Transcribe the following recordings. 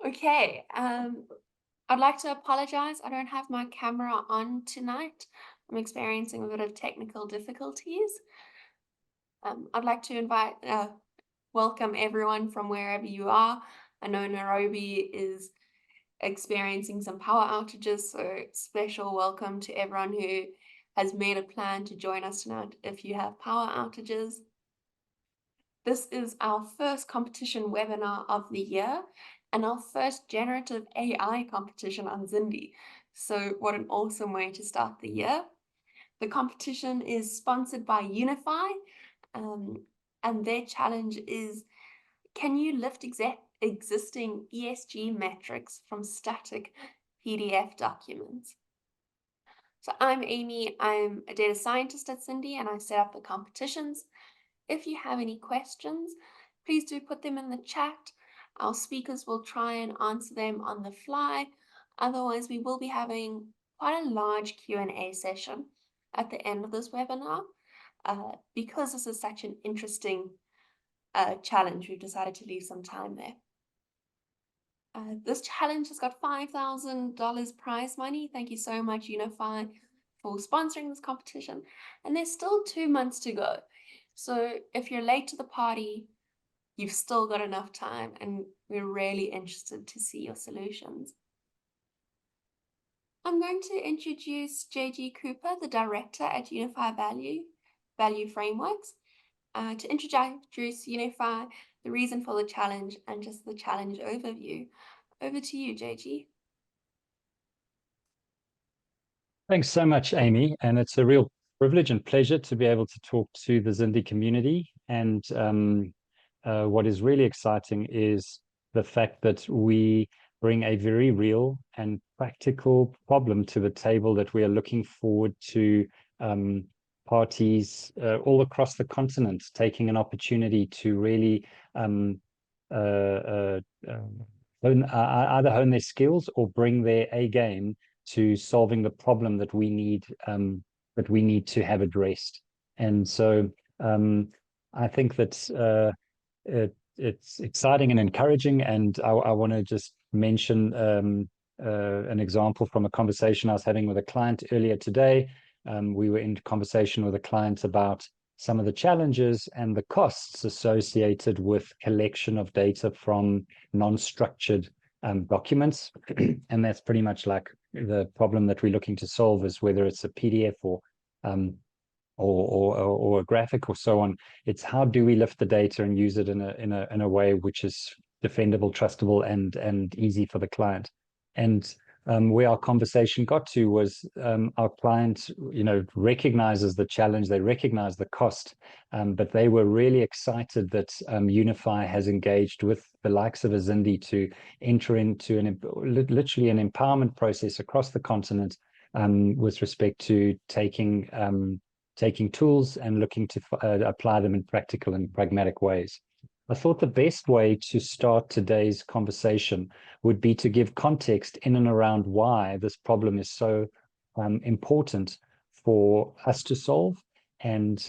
Okay, I'd like to apologize. I don't have my camera on tonight. I'm experiencing a bit of technical difficulties. I'd like to welcome everyone from wherever you are. I know Nairobi is experiencing some power outages, so special welcome to everyone who has made a plan to join us tonight if you have power outages. This is our first competition webinar of the year and our first generative AI competition on Zindi. So what an awesome way to start the year. The competition is sponsored by Unifi, and their challenge is, can you lift existing ESG metrics from static PDF documents? So I'm Amy, I'm a data scientist at Zindi, and I set up the competitions. If you have any questions, please do put them in the chat. Our speakers will try and answer them on the fly. Otherwise, we will be having quite a large Q&A session at the end of this webinar. Because this is such an interesting challenge, we've decided to leave some time there. This challenge has got $5,000 prize money. Thank you so much, Unifi, for sponsoring this competition. And there's still 2 months to go. So if you're late to the party, you've still got enough time, and we're really interested to see your solutions. I'm going to introduce JG Cooper, the director at Unifi Value Frameworks, to introduce Unifi, the reason for the challenge, and just the challenge overview. Over to you, JG. Thanks so much, Amy. And it's a real privilege and pleasure to be able to talk to the Zindi community. And what is really exciting is the fact that we bring a very real and practical problem to the table that we are looking forward to parties all across the continent taking an opportunity to really either hone their skills or bring their A game to solving the problem that we need to have addressed. And so I think that it's exciting and encouraging. And I want to just mention an example from a conversation I was having with a client earlier today. We were in conversation with a client about some of the challenges and the costs associated with collection of data from non-structured documents. And that's pretty much like the problem that we're looking to solve, is whether it's a PDF or a graphic or so on. It's how do we lift the data and use it in a way which is defendable, trustable, and easy for the client. And where our conversation got to was our client, recognizes the challenge, they recognize the cost, but they were really excited that Unifi has engaged with the likes of a Zindi to enter into literally an empowerment process across the continent with respect to taking tools and looking to apply them in practical and pragmatic ways. I thought the best way to start today's conversation would be to give context in and around why this problem is so important for us to solve, and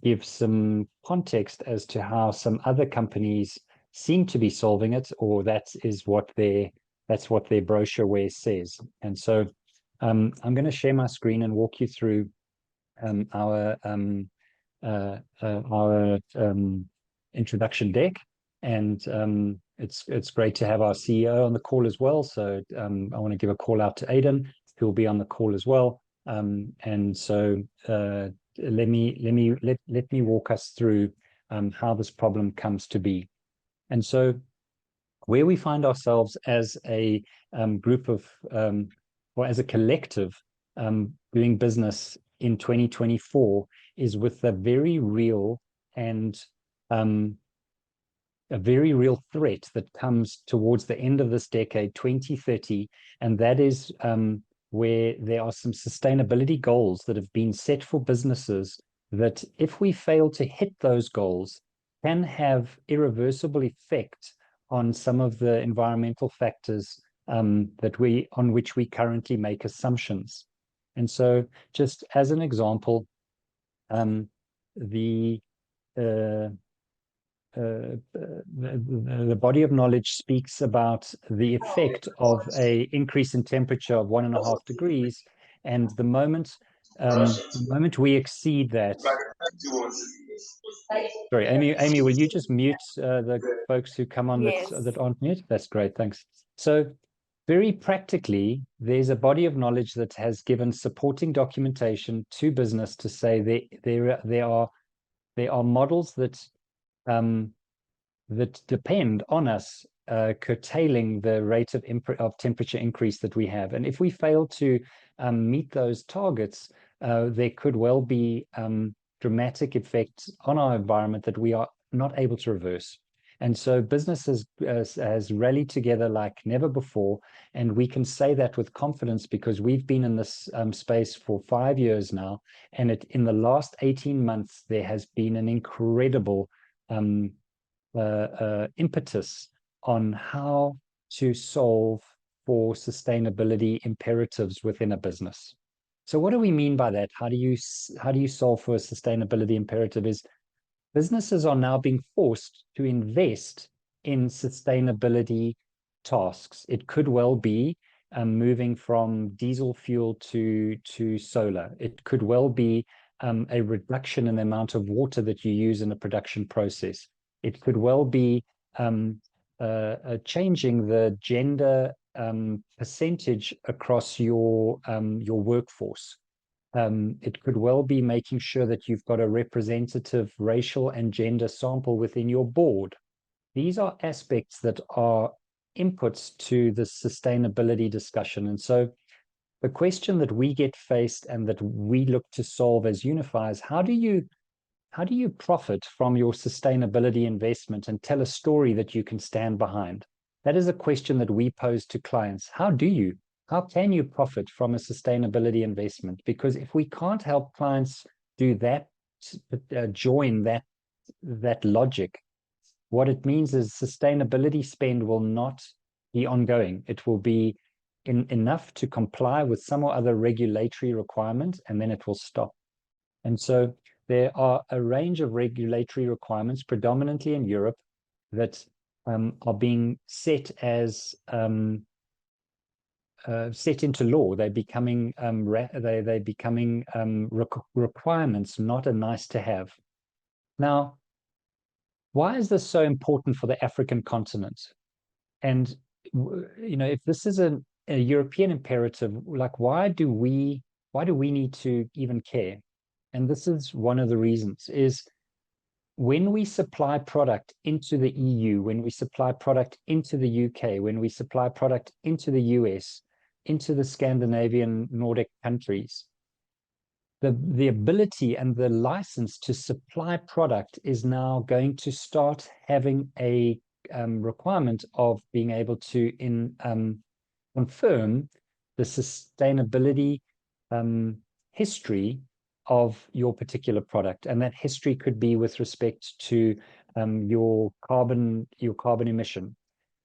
give some context as to how some other companies seem to be solving it, or that's what their brochureware says. And so I'm going to share my screen and walk you through our introduction deck. And it's great to have our CEO on the call as well. So I want to give a call out to Aidan, who will be on the call as well. And so let me walk us through how this problem comes to be. And so where we find ourselves as a group of, or as a collective doing business in 2024 is with a very real and a very real threat that comes towards the end of this decade, 2030, and that is where there are some sustainability goals that have been set for businesses that, if we fail to hit those goals, can have irreversible effect on some of the environmental factors on which we currently make assumptions. And so, just as an example, the body of knowledge speaks about the effect of a increase in temperature of 1.5 degrees, and the moment we exceed that. Sorry, Amy, will you just mute the folks who come on Yes. that aren't mute? That's great, thanks. So very practically, there's a body of knowledge that has given supporting documentation to business to say there are models that that depend on us curtailing the rate of temperature increase that we have. And if we fail to meet those targets, there could well be dramatic effects on our environment that we are not able to reverse. And so business has rallied together like never before. And we can say that with confidence because we've been in this space for 5 years now. And in the last 18 months, there has been an incredible impetus on how to solve for sustainability imperatives within a business. So what do we mean by that? How do you solve for a sustainability imperative? Is businesses are now being forced to invest in sustainability tasks. It could well be moving from diesel fuel to solar. It could well be a reduction in the amount of water that you use in a production process. It could well be changing the gender percentage across your workforce. It could well be making sure that you've got a representative racial and gender sample within your board. These are aspects that are inputs to the sustainability discussion. And so the question that we get faced and that we look to solve as Unifi is how do you profit from your sustainability investment and tell a story that you can stand behind? That is a question that we pose to clients. How can you profit from a sustainability investment? Because if we can't help clients do that, join that logic, what it means is sustainability spend will not be ongoing. It will be enough to comply with some or other regulatory requirement, and then it will stop. And so there are a range of regulatory requirements, predominantly in Europe, that are being set as set into law. They're becoming requirements, not a nice to have. Now, why is this so important for the African continent? And if this is a European imperative, like why do we need to even care? And this is one of the reasons, is when we supply product into the EU, when we supply product into the UK, when we supply product into the US, into the Scandinavian Nordic countries, the ability and the license to supply product is now going to start having a requirement of being able to confirm the sustainability history of your particular product. And that history could be with respect to your carbon emission,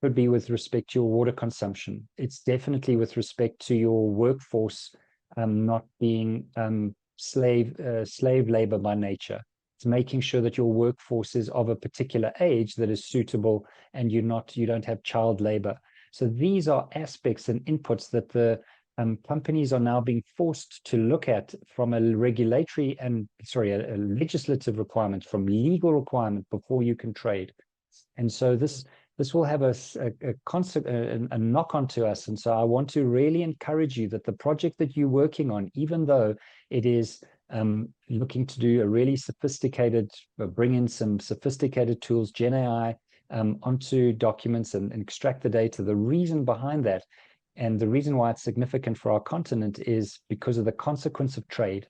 could be with respect to your water consumption. It's definitely with respect to your workforce not being slave labor by nature. It's making sure that your workforce is of a particular age that is suitable and you don't have child labor. So these are aspects and inputs that the companies are now being forced to look at from a legislative requirement, from legal requirement before you can trade. And so this will have a knock-on to us. And so I want to really encourage you that the project that you're working on, even though it is looking to do a really bring in some sophisticated tools, Gen AI, onto documents and extract the data, the reason behind that, and the reason why it's significant for our continent, is because of the consequence of trade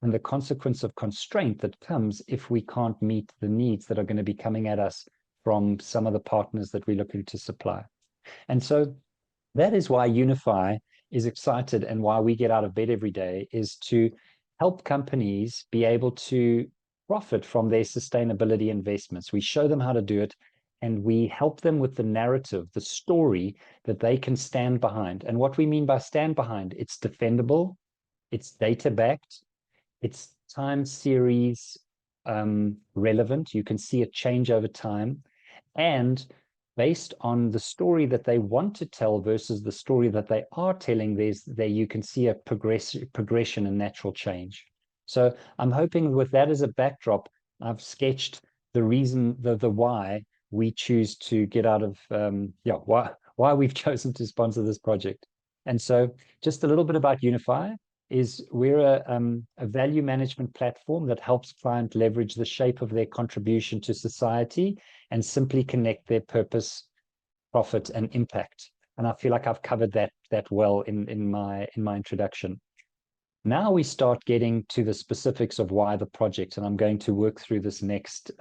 and the consequence of constraint that comes if we can't meet the needs that are going to be coming at us from some of the partners that we're looking to supply. And so that is why Unifi is excited, and why we get out of bed every day is to help companies be able to profit from their sustainability investments. We show them how to do it, and we help them with the narrative, the story that they can stand behind. And what we mean by stand behind, it's defendable, it's data-backed, it's time series relevant. You can see it change over time. And based on the story that they want to tell versus the story that they are telling, you can see a progression and natural change. So I'm hoping with that as a backdrop, I've sketched the reason, the why we choose to get out of, why we've chosen to sponsor this project. And so just a little bit about Unifi is we're a value management platform that helps clients leverage the shape of their contribution to society and simply connect their purpose, profit, and impact. And I feel like I've covered that well in my introduction. Now we start getting to the specifics of why the project, and I'm going to work through this next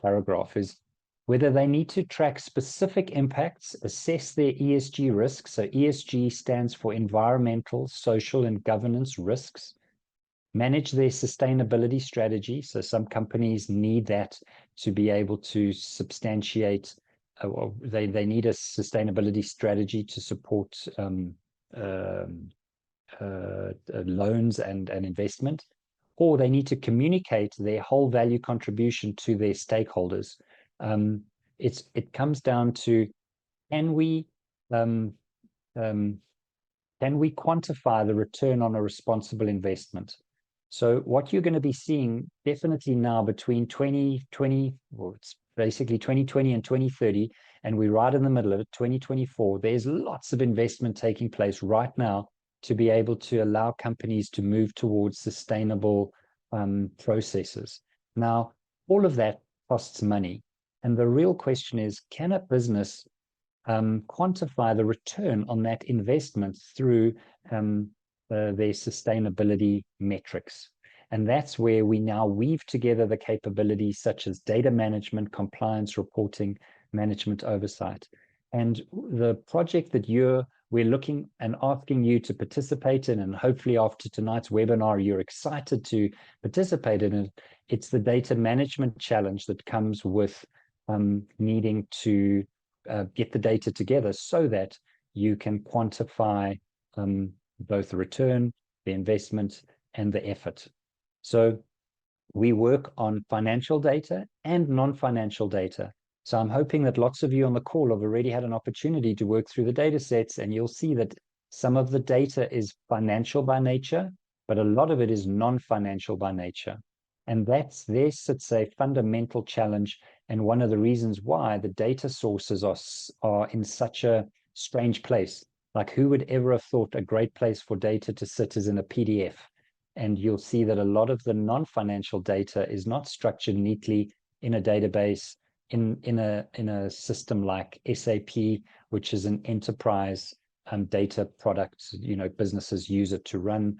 paragraph, is whether they need to track specific impacts, assess their ESG risks. So ESG stands for environmental, social, and governance risks. Manage their sustainability strategy. So some companies need that to be able to substantiate, they need a sustainability strategy to support loans and investment, or they need to communicate their whole value contribution to their stakeholders. It comes down to, can we quantify the return on a responsible investment? So what you're going to be seeing definitely now between 2020, well, it's basically 2020 and 2030, and we're right in the middle of it, 2024, there's lots of investment taking place right now to be able to allow companies to move towards sustainable processes. Now, all of that costs money. And the real question is, can a business quantify the return on that investment through their sustainability metrics? And that's where we now weave together the capabilities such as data management, compliance reporting, management oversight. And the project that we're looking and asking you to participate in, and hopefully after tonight's webinar, you're excited to participate in it. It's the data management challenge that comes with needing to get the data together so that you can quantify both the return, the investment, and the effort. So we work on financial data and non-financial data. So I'm hoping that lots of you on the call have already had an opportunity to work through the data sets, and you'll see that some of the data is financial by nature, but a lot of it is non-financial by nature. And there sits a fundamental challenge, and one of the reasons why the data sources are in such a strange place. Like, who would ever have thought a great place for data to sit is in a PDF? And you'll see that a lot of the non-financial data is not structured neatly in a database, in a system like SAP, which is an enterprise data product. Businesses use it to run,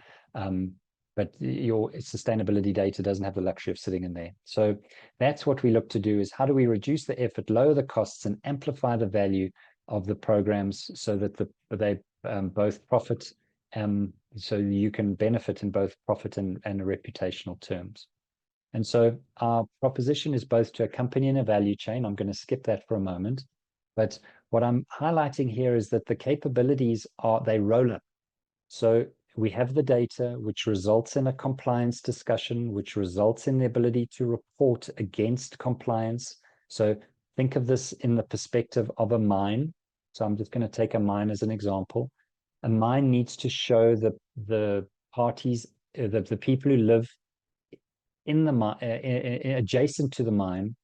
but your sustainability data doesn't have the luxury of sitting in there. So that's what we look to do, is how do we reduce the effort, lower the costs, and amplify the value of the programs so that they both profit, so you can benefit in both profit and reputational terms. And so our proposition is both to a company and a value chain. I'm going to skip that for a moment. But what I'm highlighting here is that the capabilities they roll up. So we have the data, which results in a compliance discussion, which results in the ability to report against compliance. So think of this in the perspective of a mine. So I'm just going to take a mine as an example. A mine needs to show the parties, the people who live in the mine, adjacent to the mine,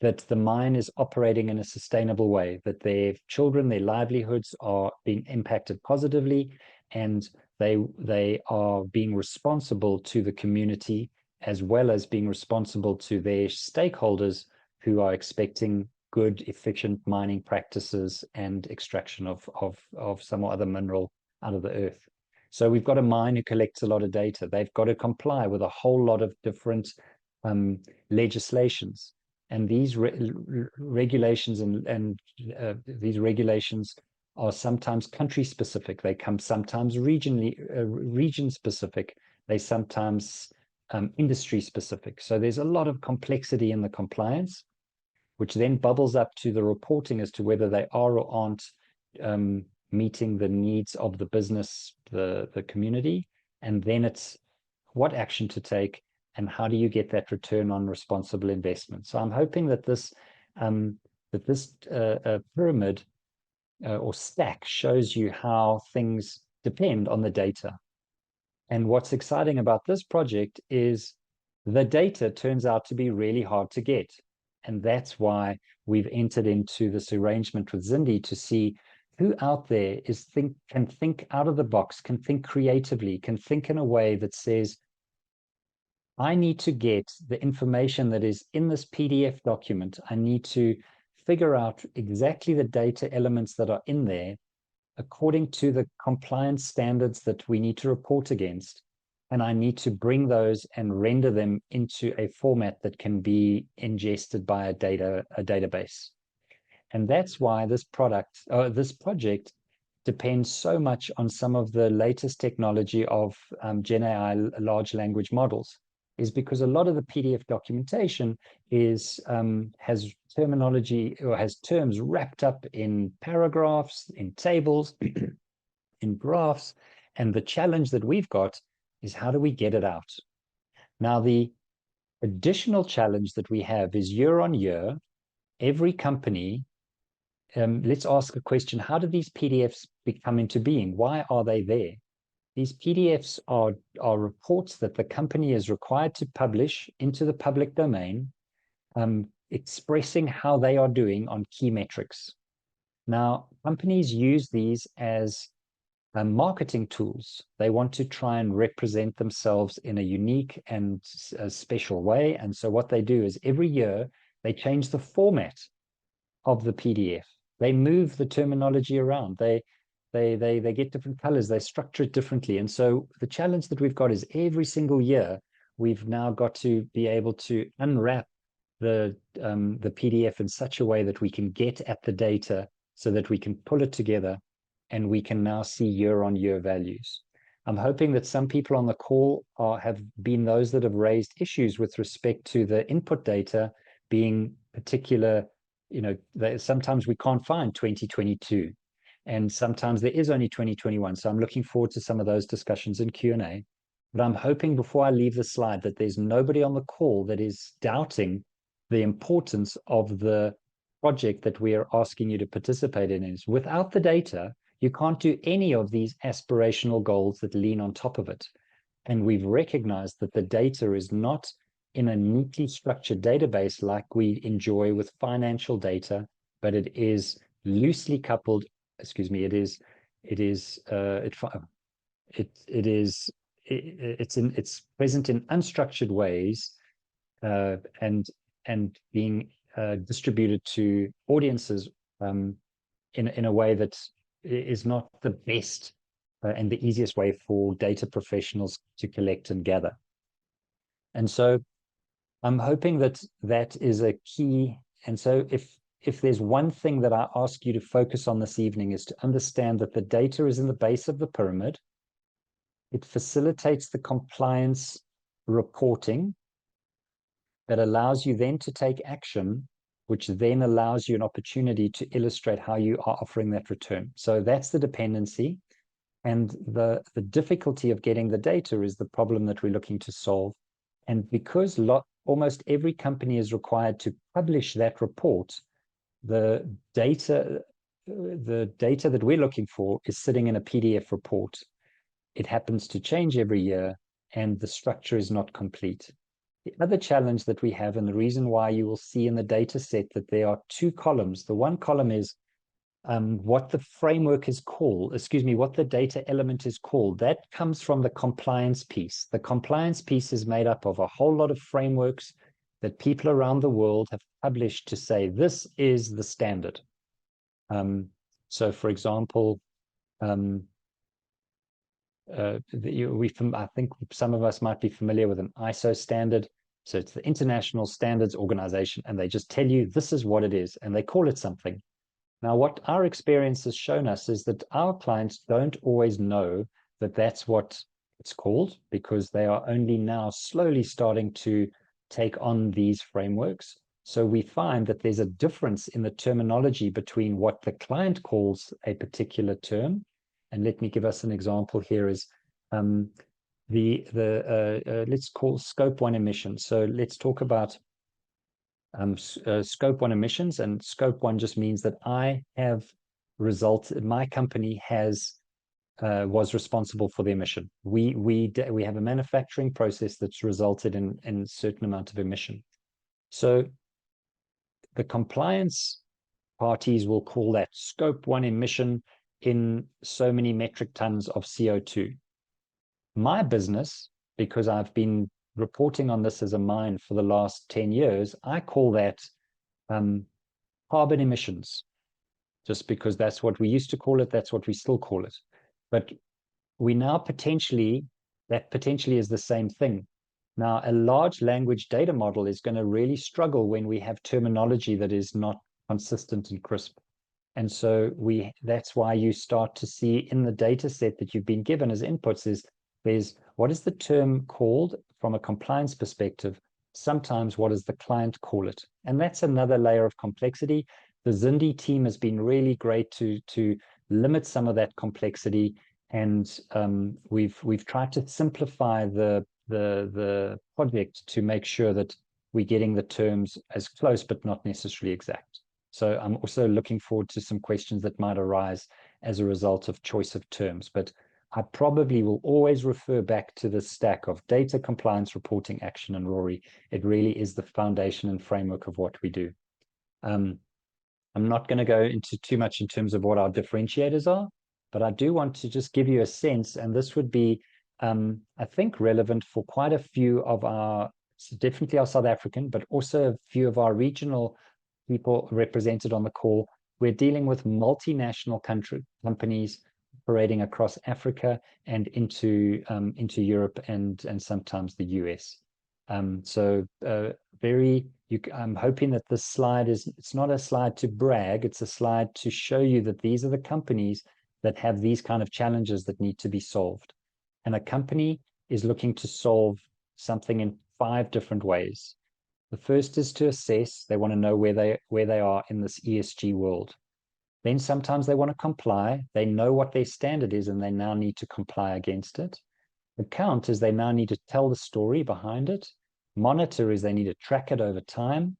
that the mine is operating in a sustainable way, that their children, their livelihoods are being impacted positively, and they are being responsible to the community, as well as being responsible to their stakeholders who are expecting good, efficient mining practices and extraction of some or other mineral out of the earth. So we've got a mine who collects a lot of data. They've got to comply with a whole lot of different legislations. And these regulations and these regulations are sometimes country specific. They come sometimes region specific. They sometimes industry specific. So there's a lot of complexity in the compliance, which then bubbles up to the reporting as to whether they are or aren't meeting the needs of the business, the community. And then it's what action to take, and how do you get that return on responsible investment? So I'm hoping that this pyramid or stack shows you how things depend on the data. And what's exciting about this project is the data turns out to be really hard to get. And that's why we've entered into this arrangement with Zindi to see who out there can think out of the box, can think creatively, can think in a way that says, I need to get the information that is in this PDF document. I need to figure out exactly the data elements that are in there according to the compliance standards that we need to report against. And I need to bring those and render them into a format that can be ingested by a database. And that's why this project depends so much on some of the latest technology of Gen AI large language models, is because a lot of the PDF documentation has terminology or has terms wrapped up in paragraphs, in tables, in graphs. And the challenge that we've got is how do we get it out? Now, the additional challenge that we have is year on year, every company, let's ask a question, how do these PDFs come into being? Why are they there? These PDFs are reports that the company is required to publish into the public domain, expressing how they are doing on key metrics. Now, companies use these as marketing tools. They want to try and represent themselves in a unique and a special way. And so what they do is every year they change the format of the PDF. They move the terminology around. They get different colors. They structure it differently. And so the challenge that we've got is every single year we've now got to be able to unwrap the PDF in such a way that we can get at the data so that we can pull it together and we can now see year-on-year values. I'm hoping that some people on the call have been those that have raised issues with respect to the input data being particular. Sometimes we can't find 2022, and sometimes there is only 2021. So I'm looking forward to some of those discussions in Q&A. But I'm hoping before I leave the slide that there's nobody on the call that is doubting the importance of the project that we are asking you to participate in. Is without the data, you can't do any of these aspirational goals that lean on top of it. And we've recognized that the data is not in a neatly structured database like we enjoy with financial data, but it is loosely coupled. Excuse me. It's present in unstructured ways, and being distributed to audiences in a way that is not the best and the easiest way for data professionals to collect and gather. And so I'm hoping that that is a key. And so if there's one thing that I ask you to focus on this evening is to understand that the data is in the base of the pyramid. It facilitates the compliance reporting that allows you then to take action, which then allows you an opportunity to illustrate how you are offering that return. So that's the dependency. And the difficulty of getting the data is the problem that we're looking to solve. And because almost every company is required to publish that report, the data that we're looking for is sitting in a PDF report. It happens to change every year, and the structure is not complete. The other challenge that we have, and the reason why you will see in the data set that there are two columns. The one column is what the framework is called, what the data element is called. That comes from the compliance piece. The compliance piece is made up of a whole lot of frameworks that people around the world have published to say, this is the standard. So for example, I think some of us might be familiar with an ISO standard. So it's the International Standards Organization, and they just tell you this is what it is, and they call it something. Now, what our experience has shown us is that our clients don't always know that that's what it's called, because they are only now slowly starting to take on these frameworks. So we find that there's a difference in the terminology between what the client calls a particular term. And let me give us an example here is let's call scope 1 emissions. So let's talk about scope 1 emissions, and scope 1 just means that my company was responsible for the emission. We have a manufacturing process that's resulted in a certain amount of emission. So the compliance parties will call that scope 1 emission in so many metric tons of CO2. My business, because I've been reporting on this as a mine for the last 10 years, I call that carbon emissions, just because that's what we used to call it, that's what we still call it. But we now potentially is the same thing. Now, a large language data model is going to really struggle when we have terminology that is not consistent and crisp. And so that's why you start to see in the data set that you've been given as inputs is there's what is the term called from a compliance perspective? Sometimes what does the client call it? And that's another layer of complexity. The Zindi team has been really great to limit some of that complexity. And we've tried to simplify the project to make sure that we're getting the terms as close, but not necessarily exact. So I'm also looking forward to some questions that might arise as a result of choice of terms. But I probably will always refer back to the stack of data, compliance, reporting, action, and Rory. It really is the foundation and framework of what we do. I'm not going to go into too much in terms of what our differentiators are, but I do want to just give you a sense, and this would be, I think, relevant for quite a few of definitely our South African, but also a few of our regional people represented on the call. We're dealing with multinational companies operating across Africa and into Europe and sometimes the US. I'm hoping that this slide it's not a slide to brag, it's a slide to show you that these are the companies that have these kind of challenges that need to be solved. And a company is looking to solve something in 5 different ways. The first is to assess. They want to know where they are in this ESG world. Then sometimes they want to comply. They know what their standard is and they now need to comply against it. Account is they now need to tell the story behind it. Monitor is they need to track it over time.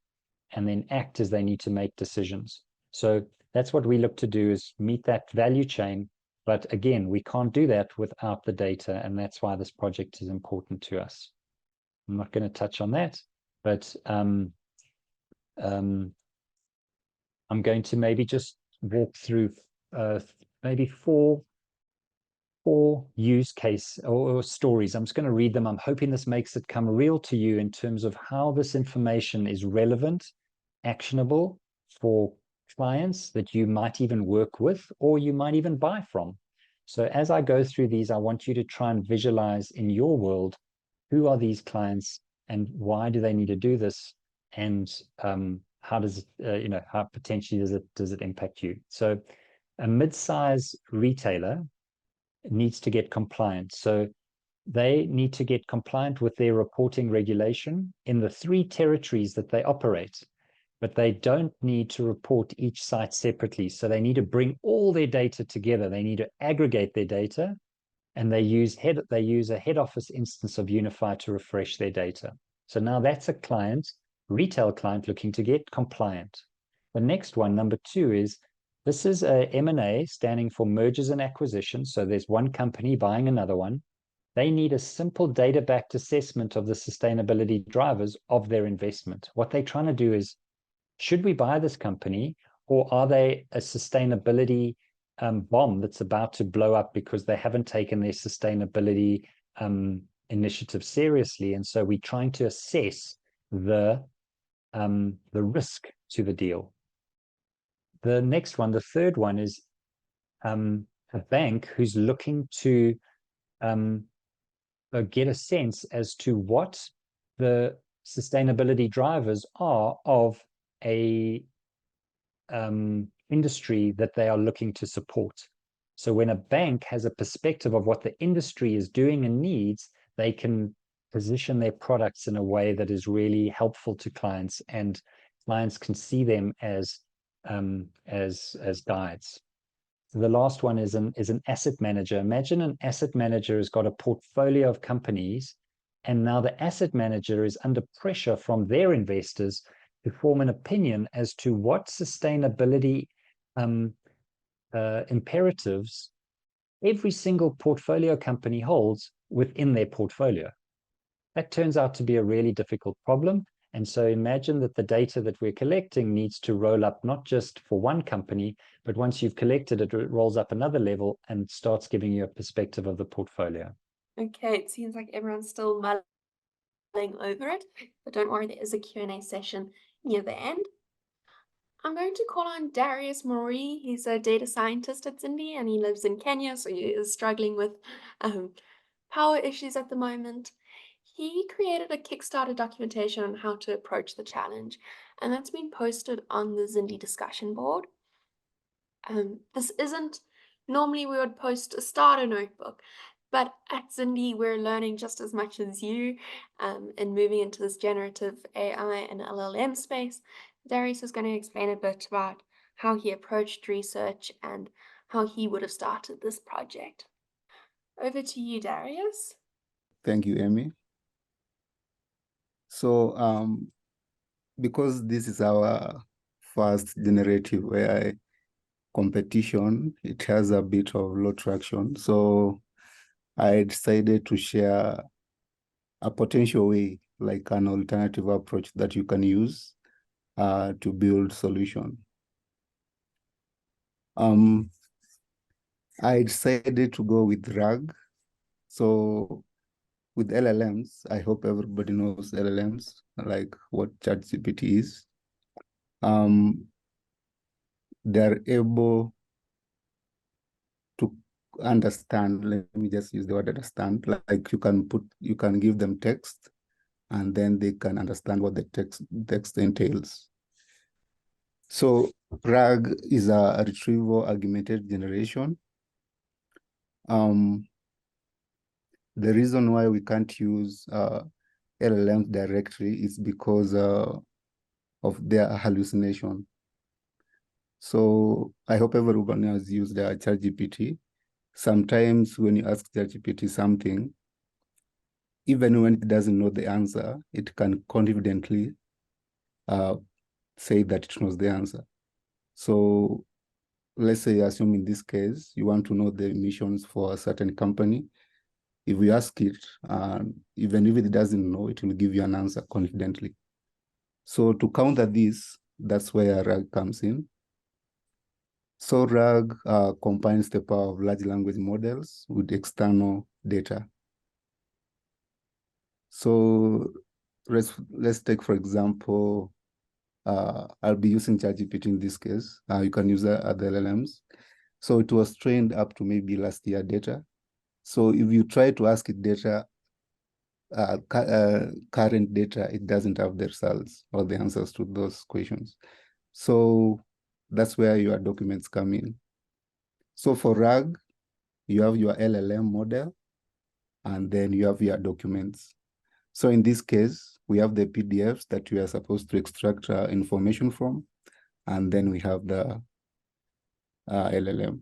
And then act is they need to make decisions. So that's what we look to do, is meet that value chain. But again, we can't do that without the data. And that's why this project is important to us. I'm not going to touch on that, but I'm going to maybe just walk through maybe four use case or stories. I'm just going to read them. I'm hoping this makes it come real to you in terms of how this information is relevant, actionable for clients that you might even work with or you might even buy from. So as I go through these, I want you to try and visualize in your world, who are these clients and why do they need to do this? And how does how potentially does it impact you? So a mid-size retailer needs to get compliant. So they need to get compliant with their reporting regulation in the 3 territories that they operate, but they don't need to report each site separately. So they need to bring all their data together. They need to aggregate their data, and they use a head office instance of Unifi to refresh their data. So now that's a retail client looking to get compliant. The next one, number 2, is this is a M&A standing for mergers and acquisitions. So there's one company buying another one. They need a simple data-backed assessment of the sustainability drivers of their investment. What they're trying to do is, should we buy this company, or are they a sustainability bomb that's about to blow up because they haven't taken their sustainability initiative seriously? And so we're trying to assess the risk to the deal. The next one, the third one, is a bank who's looking to get a sense as to what the sustainability drivers are of a industry that they are looking to support. So when a bank has a perspective of what the industry is doing and needs, they can position their products in a way that is really helpful to clients, and clients can see them as guides. the last one is an asset manager. Imagine an asset manager has got a portfolio of companies, and now the asset manager is under pressure from their investors to form an opinion as to what sustainability imperatives every single portfolio company holds within their portfolio. That turns out to be a really difficult problem. And so imagine that the data that we're collecting needs to roll up not just for one company, but once you've collected it, it rolls up another level and starts giving you a perspective of the portfolio. Okay, it seems like everyone's still mulling over it, but don't worry, there is a Q&A session near the end. I'm going to call on Darius Moruri. He's a data scientist at Zindi and he lives in Kenya, so he is struggling with power issues at the moment. He created a Kickstarter documentation on how to approach the challenge, and that's been posted on the Zindi discussion board. This isn't normally we would post a starter notebook, but at Zindi we're learning just as much as you and moving into this generative AI and LLM space. Darius is going to explain a bit about how he approached research and how he would have started this project. Over to you, Darius. Thank you, Amy. So because this is our first generative AI competition, it has a bit of low traction. So I decided to share a potential way, like an alternative approach that you can use to build solution. I decided to go with RAG. So with LLMs, I hope everybody knows LLMs, like what ChatGPT is. They're able to understand, let me just use the word understand, like you can give them text and then they can understand what the text entails. So RAG is a retrieval augmented generation. The reason why we can't use LLMs directly is because of their hallucination. So I hope everyone has used ChatGPT. Sometimes when you ask ChatGPT something, even when it doesn't know the answer, it can confidently say that it knows the answer. So let's say, assume in this case, you want to know the emissions for a certain company. If we ask it, even if it doesn't know, it will give you an answer confidently. So to counter this, that's where RAG comes in. So RAG combines the power of large language models with external data. So let's take, for example, I'll be using ChatGPT in this case. You can use other LLMs. So it was trained up to maybe last year data. So if you try to ask it data, current data, it doesn't have the results or the answers to those questions. So that's where your documents come in. So for RAG, you have your LLM model, and then you have your documents. So in this case, we have the PDFs that we are supposed to extract information from, and then we have the LLM.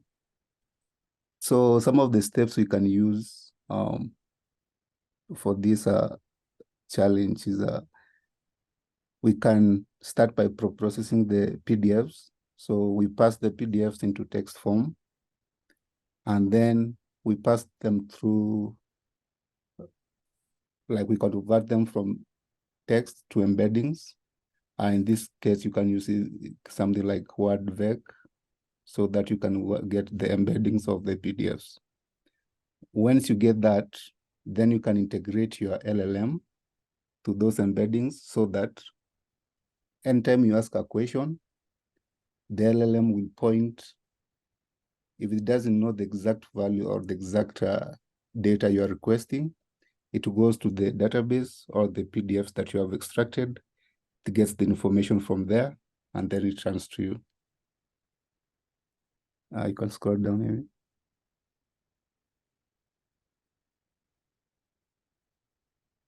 So some of the steps we can use for this challenge is we can start by processing the PDFs. So we pass the PDFs into text form, and then we pass them through, like we convert them from text to embeddings. In this case, you can use something like WordVec so that you can get the embeddings of the PDFs. Once you get that, then you can integrate your LLM to those embeddings so that anytime you ask a question, the LLM will point, if it doesn't know the exact value or the exact data you are requesting, it goes to the database or the PDFs that you have extracted. It gets the information from there and then returns to you. You can scroll down here.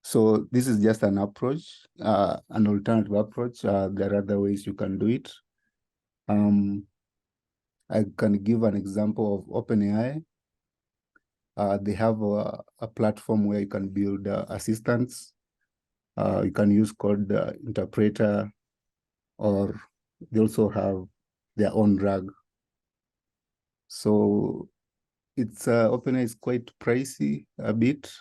So this is just an approach, an alternative approach. There are other ways you can do it. I can give an example of OpenAI. They have a platform where you can build assistants. You can use code interpreter, or they also have their own RAG. So it's OpenAI is quite pricey a bit.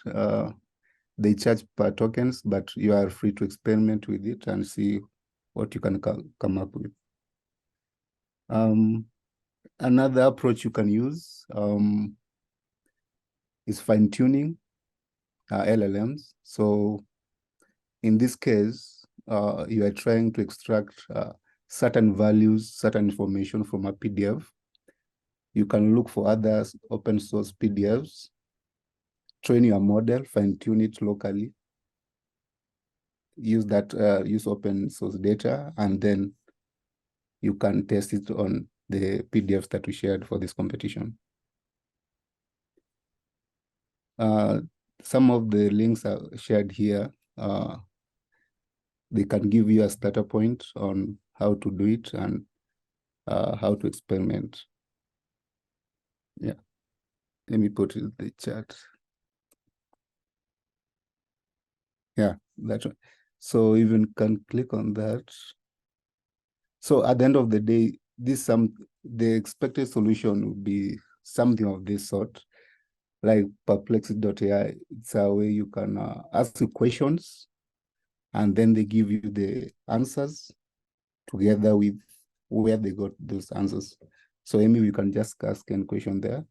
They charge per tokens, but you are free to experiment with it and see what you can come up with. Another approach you can use is fine-tuning LLMs. So in this case, you are trying to extract certain values, certain information from a PDF. You can look for other open source PDFs, train your model, fine-tune it locally, use open source data, and then you can test it on the PDFs that we shared for this competition. Some of the links are shared here. They can give you a starter point on how to do it and how to experiment. Yeah, let me put it in the chat. Yeah, that's right. So even can click on that. So at the end of the day, the expected solution would be something of this sort, like perplexity.ai. It's a way you can ask questions, and then they give you the answers together with where they got those answers. So Amy, we can just ask any question there.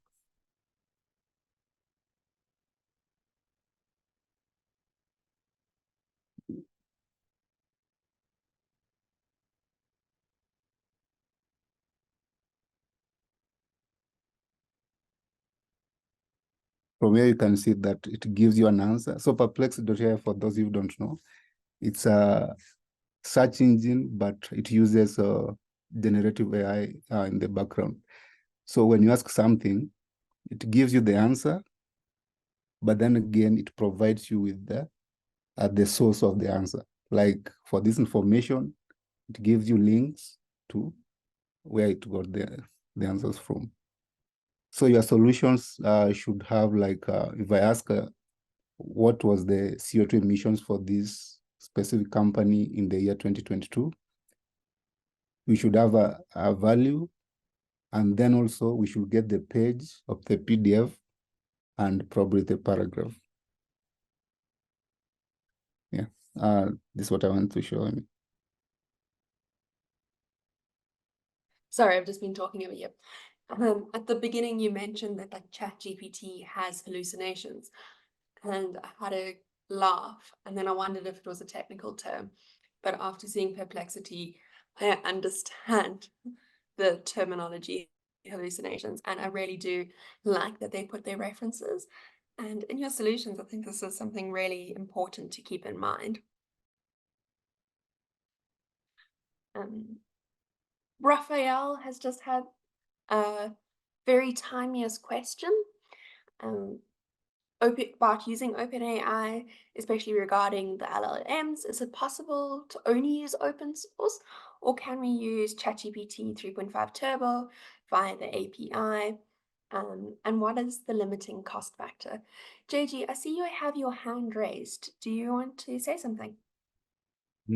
From here, you can see that it gives you an answer. So perplexity.ai, for those who don't know, it's a search engine, but it uses generative AI in the background. So when you ask something, it gives you the answer, but then again, it provides you with the source of the answer. Like for this information, it gives you links to where it got the answers from. So your solutions should have, like, if I ask what was the CO2 emissions for this specific company in the year 2022, we should have a value, and then also we should get the page of the PDF and probably the paragraph. Yeah, this is what I want to show you. Sorry, I've just been talking over you. At the beginning, you mentioned that like ChatGPT has hallucinations, and I had a laugh, and then I wondered if it was a technical term. But after seeing Perplexity, I understand the terminology hallucinations, and I really do like that they put their references. And in your solutions, I think this is something really important to keep in mind. Raphael has just had a very tiniest question about using OpenAI, especially regarding the LLMs. Is it possible to only use open source, or can we use ChatGPT 3.5 Turbo via the API? And what is the limiting cost factor? JG, I see you have your hand raised. Do you want to say something?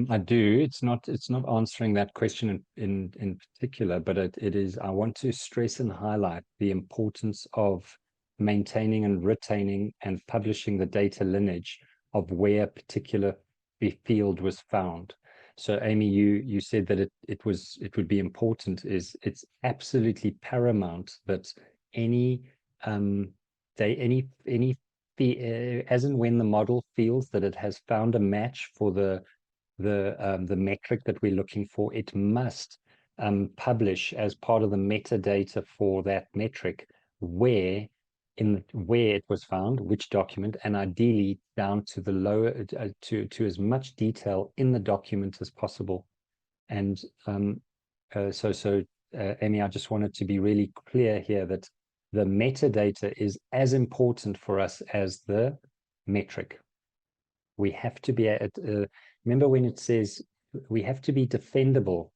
I do. It's not answering that question in particular, but it is, I want to stress and highlight the importance of maintaining and retaining and publishing the data lineage of where a particular field was found. So Amy, you said that it would be important. It's absolutely paramount that any as and when the model feels that it has found a match for the metric that we're looking for, it must publish as part of the metadata for that metric where it was found, which document, and ideally down to the lower to as much detail in the document as possible. And Amy, I just wanted to be really clear here that the metadata is as important for us as the metric. We have to be at remember when it says we have to be defendable.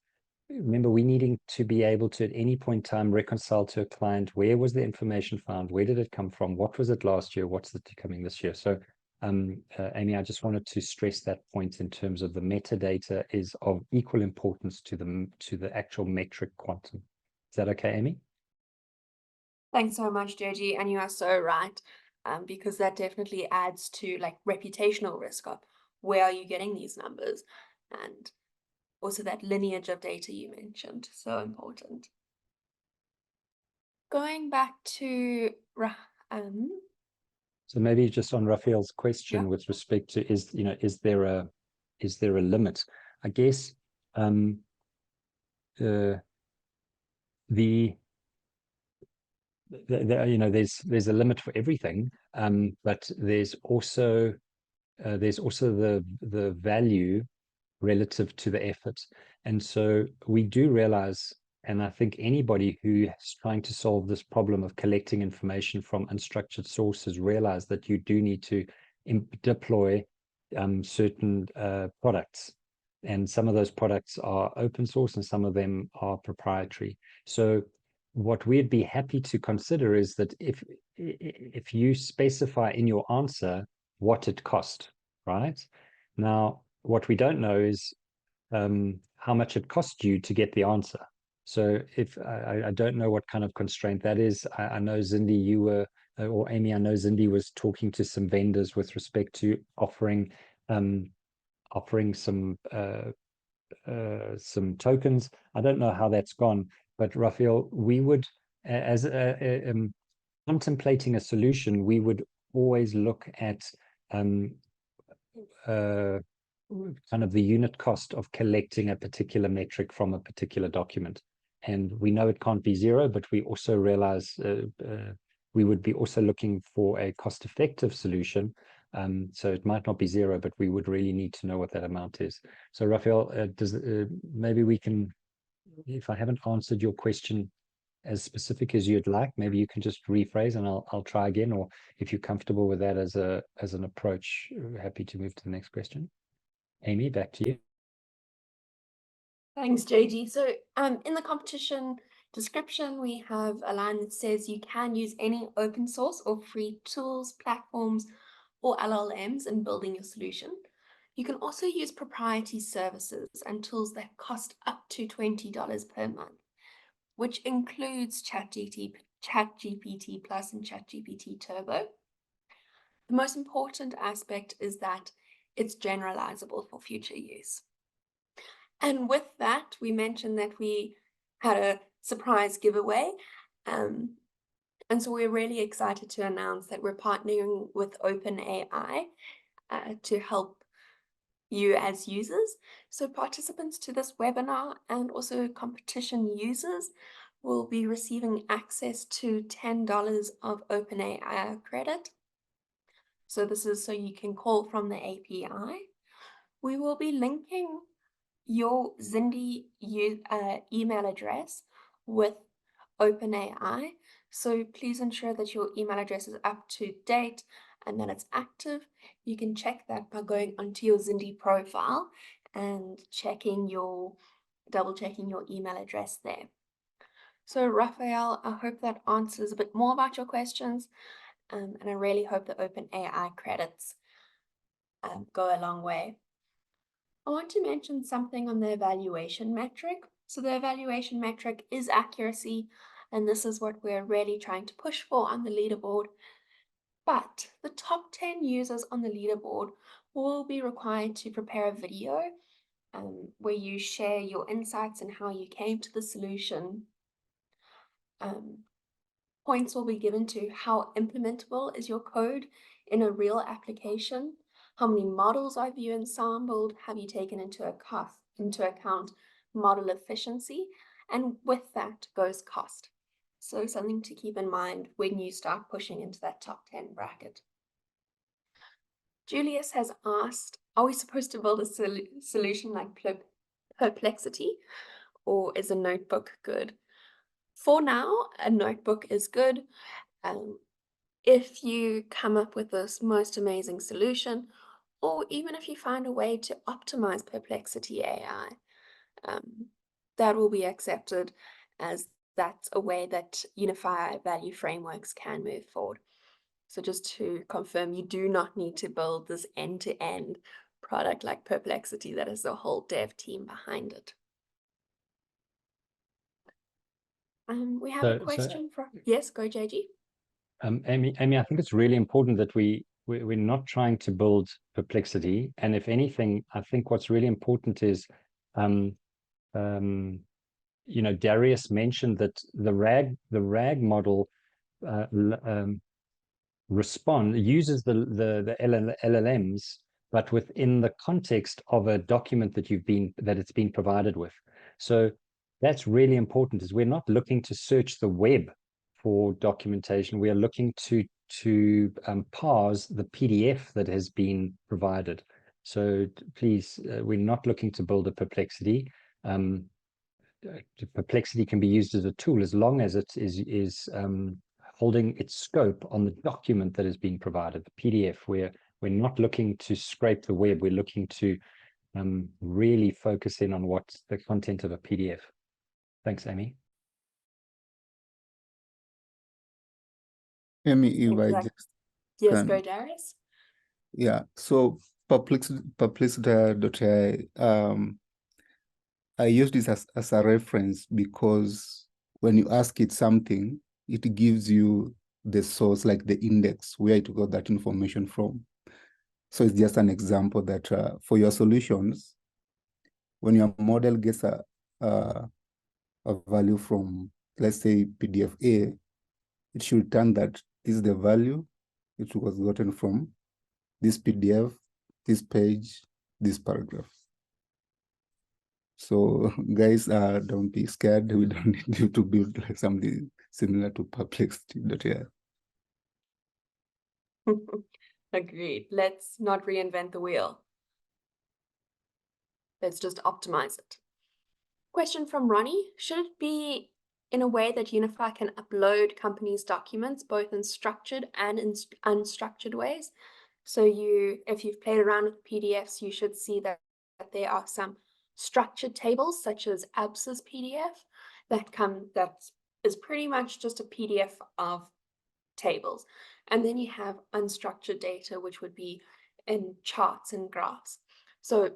remember, we needing to be able to at any point in time reconcile to a client, where was the information found, where did it come from, what was it last year, what's it coming this year. So Amy, I just wanted to stress that point in terms of the metadata is of equal importance to the actual metric quantum. Is that okay, Amy? Thanks so much, Joji, and you are so right, because that definitely adds to like reputational risk of where are you getting these numbers, and also that lineage of data you mentioned, so important. Going back to so maybe just on Raphael's question, Yeah. with respect to is there a limit? I guess there's a limit for everything, but there's also the value relative to the effort. And so we do realize, and I think anybody who is trying to solve this problem of collecting information from unstructured sources realize that you do need to deploy certain products. And some of those products are open source and some of them are proprietary. So what we'd be happy to consider is that if you specify in your answer what it cost, right? Now, what we don't know is how much it cost you to get the answer. So if I don't know what kind of constraint that is. I know Zindi, you were, or Amy, I know Zindi was talking to some vendors with respect to offering some tokens. I don't know how that's gone, but Raphael, we would, as contemplating a solution, we would always look at kind of the unit cost of collecting a particular metric from a particular document. And we know it can't be zero, but we also realize we would be also looking for a cost-effective solution. So it might not be zero, but we would really need to know what that amount is. So Raphael, maybe we can, if I haven't answered your question as specific as you'd like, maybe you can just rephrase and I'll try again, or if you're comfortable with that as an approach, happy to move to the next question. Amy, back to you. Thanks, JG. So in the competition description, we have a line that says you can use any open source or free tools, platforms, or LLMs in building your solution. You can also use proprietary services and tools that cost up to $20 per month, which includes ChatGPT Plus and ChatGPT Turbo. The most important aspect is that it's generalizable for future use. And with that, we mentioned that we had a surprise giveaway. And so we're really excited to announce that we're partnering with OpenAI to help you as users. So participants to this webinar and also competition users will be receiving access to $10 of OpenAI credit. So this is so you can call from the API. We will be linking your Zindi email address with OpenAI. So please ensure that your email address is up to date and that it's active. You can check that by going onto your Zindi profile and double checking your email address there. So Raphael, I hope that answers a bit more about your questions. And I really hope the OpenAI credits go a long way. I want to mention something on the evaluation metric. So the evaluation metric is accuracy, and this is what we're really trying to push for on the leaderboard. But the top 10 users on the leaderboard will be required to prepare a video where you share your insights and how you came to the solution. Points will be given to how implementable is your code in a real application. How many models have you ensembled? Have you taken into account model efficiency? And with that goes cost. So something to keep in mind when you start pushing into that top 10 bracket. Julius has asked, are we supposed to build a solution like Perplexity, or is a notebook good? For now, a notebook is good. If you come up with this most amazing solution, or even if you find a way to optimize Perplexity AI, that will be accepted, as that's a way that Unifi value frameworks can move forward. So just to confirm, you do not need to build this end-to-end product like Perplexity that has a whole dev team behind it. We have a question from, yes, go JG. Amy, I think it's really important that we're not trying to build Perplexity. And if anything, I think what's really important is, you know, Darius mentioned that the RAG model uses the LLMs, but within the context of a document that it's been provided with. So that's really important, is we're not looking to search the web for documentation. We are looking to parse the PDF that has been provided. So please, we're not looking to build a Perplexity. Perplexity can be used as a tool as long as it is holding its scope on the document that is being provided, the PDF. We're not looking to scrape the web. We're looking to really focus in on what's the content of a PDF. Thanks, Amy. Amy, if I just yes, go Darius. Yeah, so Perplexity.ai, I use this as a reference because when you ask it something, it gives you the source, like the index where it got that information from. So it's just an example that for your solutions, when your model gets a value from, let's say, PDF A, it should return that this is the value it was gotten from this PDF, this page, this paragraph. So guys, don't be scared. We don't need you to build like something similar to Perplexity.ai. Agreed. Let's not reinvent the wheel. Let's just optimize it. Question from Ronnie. Should it be in a way that Unifi can upload companies' documents, both in structured and in unstructured ways? So if you've played around with PDFs, you should see that there are some structured tables, such as ABS's PDF, that is pretty much just a PDF of tables. And then you have unstructured data, which would be in charts and graphs. So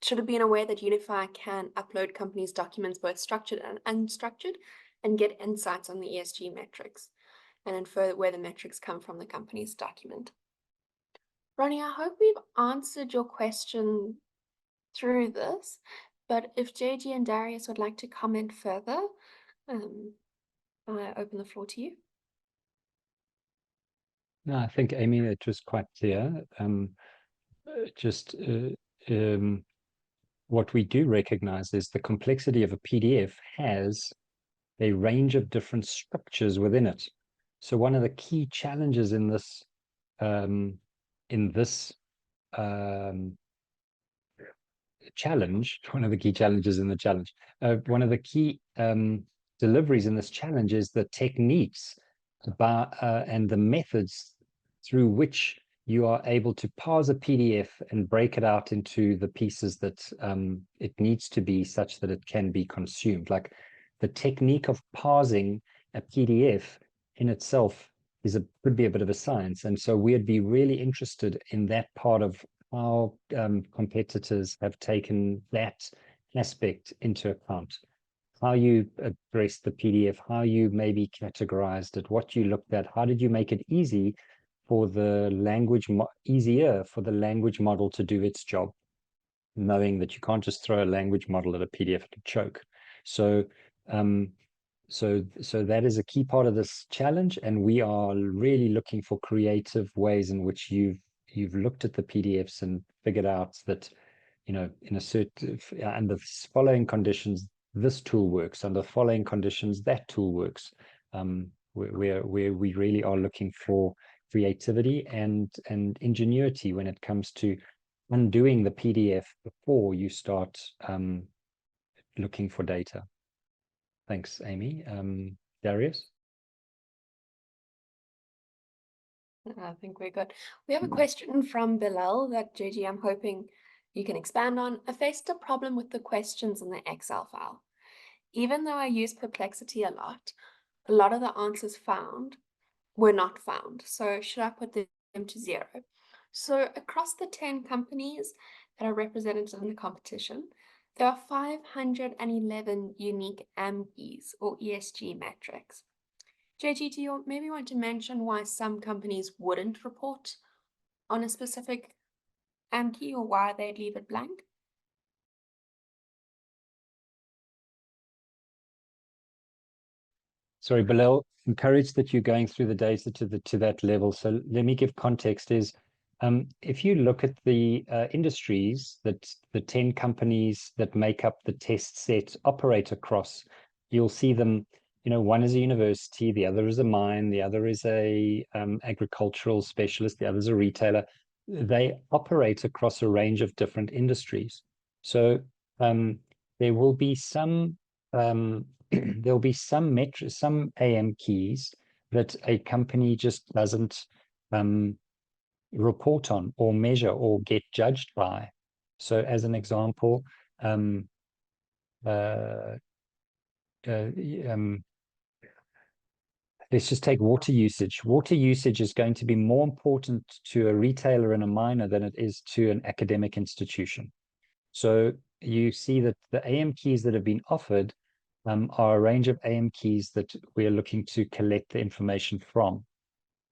should it be in a way that Unifi can upload companies' documents, both structured and unstructured, and get insights on the ESG metrics and infer where the metrics come from the company's document? Ronnie, I hope we've answered your question through this, but if JG and Darius would like to comment further, I open the floor to you. No, I think, Amy, it was quite clear. What we do recognize is the complexity of a PDF has a range of different structures within it. So one of the key challenges in this challenge, one of the key challenges in the challenge, one of the key deliveries in this challenge is the techniques and the methods through which you are able to parse a PDF and break it out into the pieces that it needs to be, such that it can be consumed. Like the technique of parsing a PDF in itself could be a bit of a science. And so we'd be really interested in that part of how competitors have taken that aspect into account. How you addressed the PDF, how you maybe categorized it, what you looked at, how did you make it easier for the language model to do its job, knowing that you can't just throw a language model at a PDF to choke. So that is a key part of this challenge, and we are really looking for creative ways in which you've looked at the PDFs and figured out that, you know, in a certain, under the following conditions, this tool works. Under the following conditions, that tool works. Where we really are looking for creativity and ingenuity when it comes to undoing the PDF before you start looking for data. Thanks, Amy. Darius? I think we're good. We have a question from Bilal that, JG, I'm hoping You can expand on, I faced a problem with the questions in the Excel file. Even though I use Perplexity a lot of the answers found were not found. So should I put them to 0? So across the 10 companies that are represented in the competition, there are 511 unique AMGs or ESG metrics. JG, do you maybe want to mention why some companies wouldn't report on a specific AMG or why they'd leave it blank? Sorry, Bilal, encouraged that you're going through the data to that level. So let me give context is, if you look at the industries that the 10 companies that make up the test set operate across, you'll see them, one is a university, the other is a mine, the other is a agricultural specialist, the other is a retailer. They operate across a range of different industries. So there will be some there'll be some AM keys that a company just doesn't report on or measure or get judged by. So as an example, let's just take water usage. Water usage is going to be more important to a retailer and a miner than it is to an academic institution. So you see that the AM keys that have been offered are a range of AM keys that we are looking to collect the information from.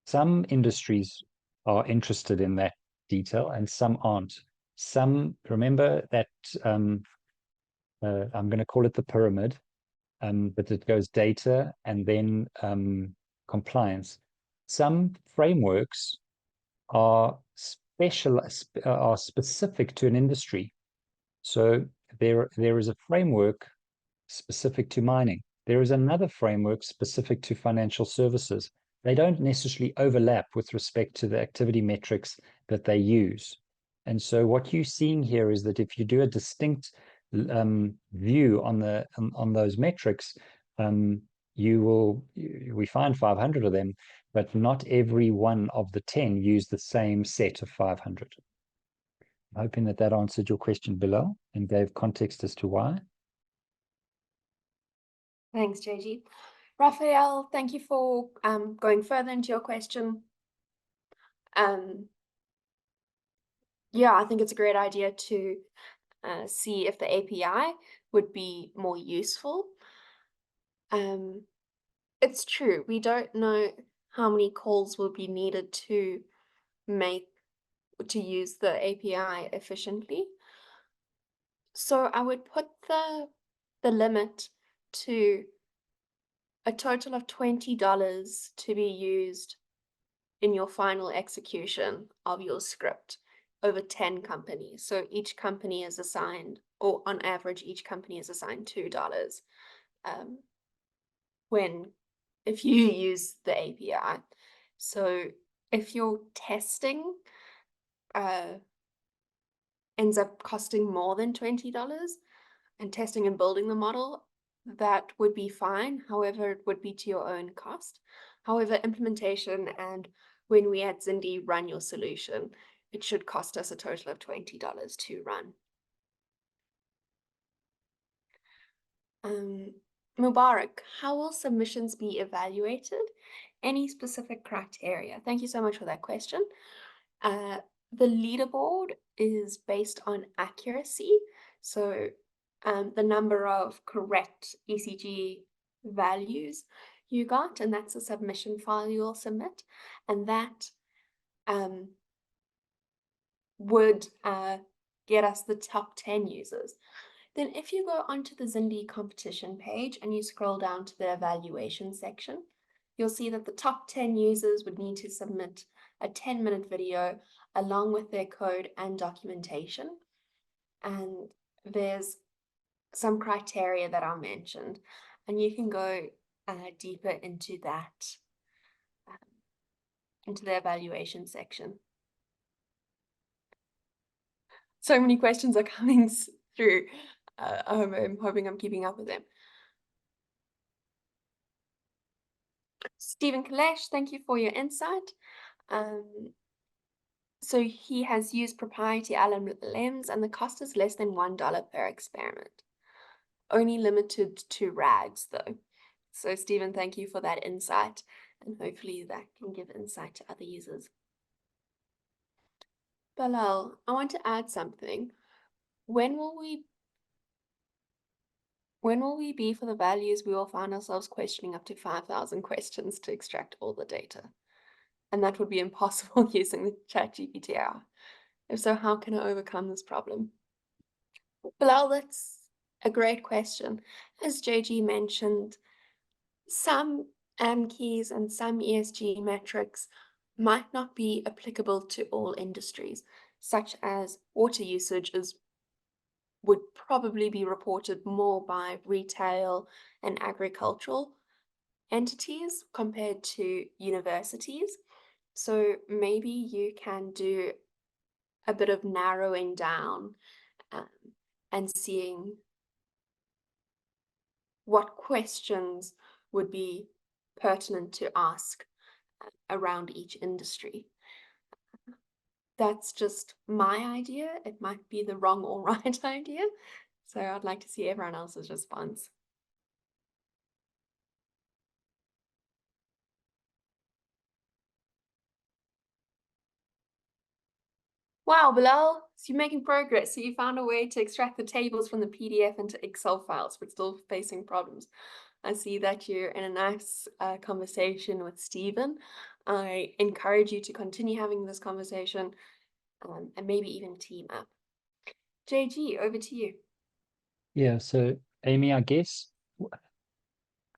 Some industries are interested in that detail and some aren't. Some, remember that I'm going to call it the pyramid, but it goes data and then compliance. Some frameworks are specific to an industry. So there is a framework specific to mining. There is another framework specific to financial services. They don't necessarily overlap with respect to the activity metrics that they use. And so what you're seeing here is that if you do a distinct view on those metrics, we find 500 of them, but not every one of the 10 use the same set of 500. I'm hoping that answered your question below and gave context as to why. Thanks, JG. Raphael, thank you for going further into your question. Yeah, I think it's a great idea to see if the API would be more useful. It's true, we don't know how many calls will be needed to use the API efficiently. So I would put the limit to a total of $20 to be used in your final execution of your script over 10 companies. So each company is assigned, or on average, each company is assigned $2 if you use the API. So if your testing ends up costing more than $20 and testing and building the model, that would be fine. However, it would be to your own cost. However, implementation and when we at Zindi run your solution, it should cost us a total of $20 to run. Mubarak, how will submissions be evaluated? Any specific criteria? Thank you so much for that question. The leaderboard is based on accuracy. So the number of correct ECG values you got, and that's a submission file you'll submit, and that would get us the top 10 users. Then if you go onto the Zindi competition page and you scroll down to the evaluation section, you'll see that the top 10 users would need to submit a 10-minute video along with their code and documentation. And there's some criteria that are mentioned, and you can go deeper into that, into the evaluation section. So many questions are coming through. I'm hoping I'm keeping up with them. Stephen Kalesh, thank you for your insight. So he has used proprietary LLMs and the cost is less than $1 per experiment. Only limited to RAGs though. So Stephen, thank you for that insight, and hopefully that can give insight to other users. Bilal, I want to add something. When will we be for the values we will find ourselves questioning up to 5,000 questions to extract all the data? And that would be impossible using the ChatGPT AI. If so, how can I overcome this problem? Bilal, that's a great question. As JG mentioned, some keys and some ESG metrics might not be applicable to all industries, such as water usage would probably be reported more by retail and agricultural entities compared to universities. So maybe you can do a bit of narrowing down and seeing what questions would be pertinent to ask around each industry. That's just my idea. It might be the wrong or right idea. So I'd like to see everyone else's response. Wow, Bilal, so you're making progress. So you found a way to extract the tables from the PDF into Excel files. We're still facing problems. I see that you're in a nice conversation with Stephen. I encourage you to continue having this conversation and maybe even team up. JG, over to you. Yeah, so Amy, I guess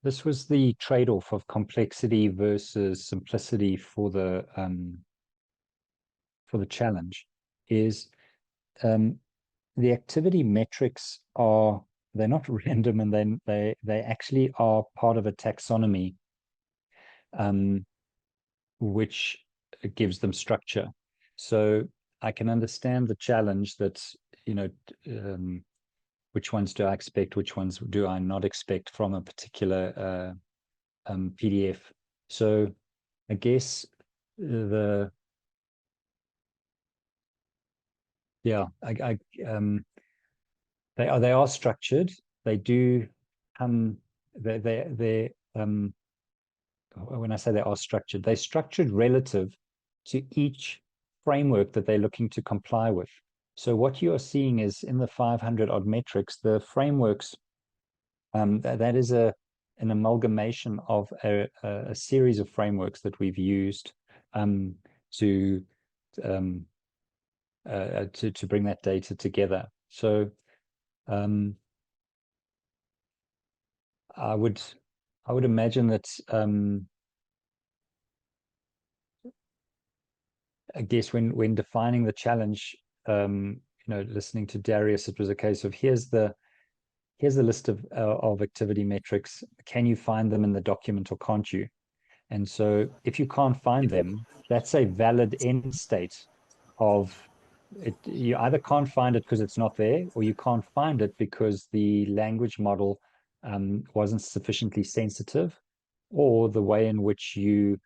this was the trade-off of complexity versus simplicity for the challenge. Is the activity metrics they're not random, and then they actually are part of a taxonomy, which gives them structure. So I can understand the challenge that, which ones do I expect, which ones do I not expect from a particular PDF. So I guess they are structured. They do when I say they are structured, they're structured relative to each framework that they're looking to comply with. So what you are seeing is in the 500 odd metrics, the frameworks, that is an amalgamation of a series of frameworks that we've used to bring that data together. So I would imagine that I guess when defining the challenge, listening to Darius, it was a case of here's the list of activity metrics. Can you find them in the document or can't you? And so if you can't find them, that's a valid end state of it. You either can't find it because it's not there, or you can't find it because the language model wasn't sufficiently sensitive, or the way in which you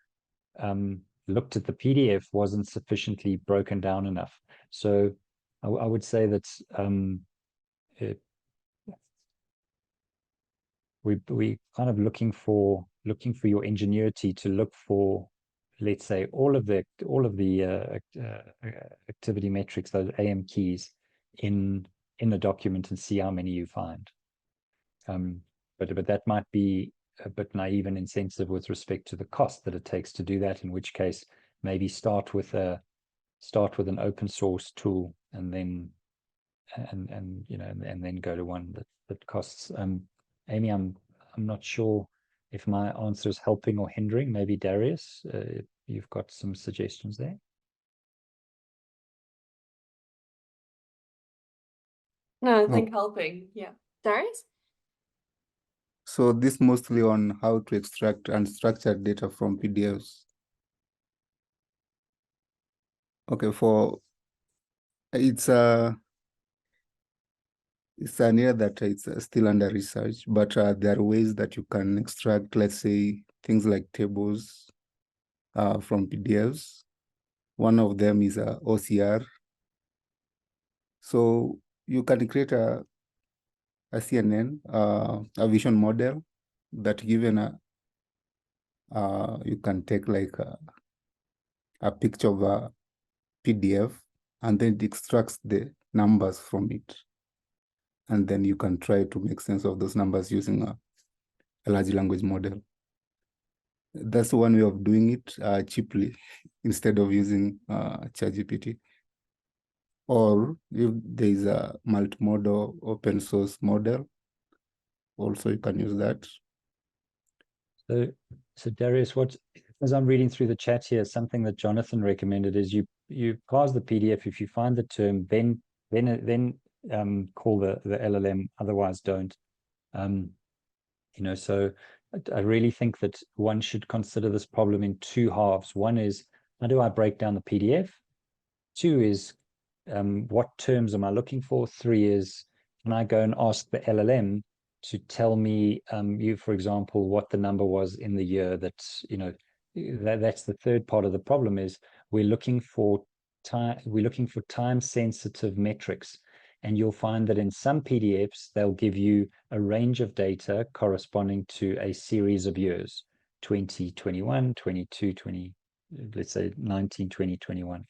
looked at the PDF wasn't sufficiently broken down enough. So I would say that we kind of looking for your ingenuity to look for, let's say, all of the activity metrics, those AM keys in the document, and see how many you find. But that might be a bit naive and insensitive with respect to the cost that it takes to do that, in which case maybe start with an open source tool, and then then go to one that costs. Amy, I'm not sure if my answer is helping or hindering. Maybe Darius, you've got some suggestions there. No, I think helping. Yeah. Darius? So this mostly on how to extract unstructured data from PDFs. Okay, it's an area that it's still under research, but there are ways that you can extract, let's say, things like tables from PDFs. One of them is a OCR. So you can create a CNN, a vision model that given you can take like a picture of a PDF, and then it extracts the numbers from it. And then you can try to make sense of those numbers using a large language model. That's one way of doing it cheaply instead of using ChatGPT. Or if there is a multimodal open source model, also you can use that. So Darius, as I'm reading through the chat here, something that Jonathan recommended is you parse the PDF. If you find the term, then call the LLM. Otherwise, don't. So I really think that one should consider this problem in two halves. One is, how do I break down the PDF? Two is, what terms am I looking for? Three is, can I go and ask the LLM to tell me, for example, what the number was in the year that's the third part of the problem is we're looking for time sensitive metrics. And you'll find that in some PDFs, they'll give you a range of data corresponding to a series of years, 2021, 22, 20, let's say 19, 20, 21.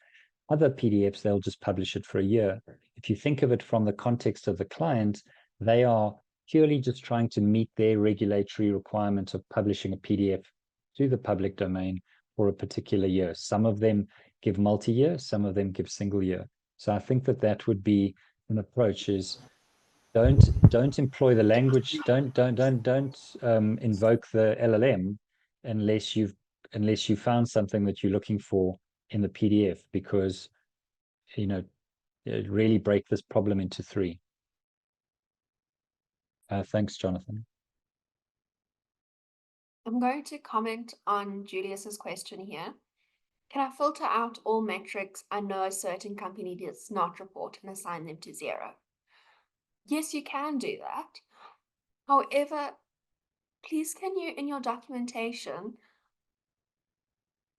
Other PDFs, they'll just publish it for a year. If you think of it from the context of the client, they are purely just trying to meet their regulatory requirement of publishing a PDF to the public domain for a particular year. Some of them give multi-year, some of them give single year. So I think that would be an approach is don't employ the language, don't invoke the LLM unless you found something that you're looking for in the PDF, because it really break this problem into three. Thanks, Jonathan. I'm going to comment on Julius's question here. Can I filter out all metrics I know a certain company does not report and assign them to 0? Yes, you can do that. However, please can you, in your documentation,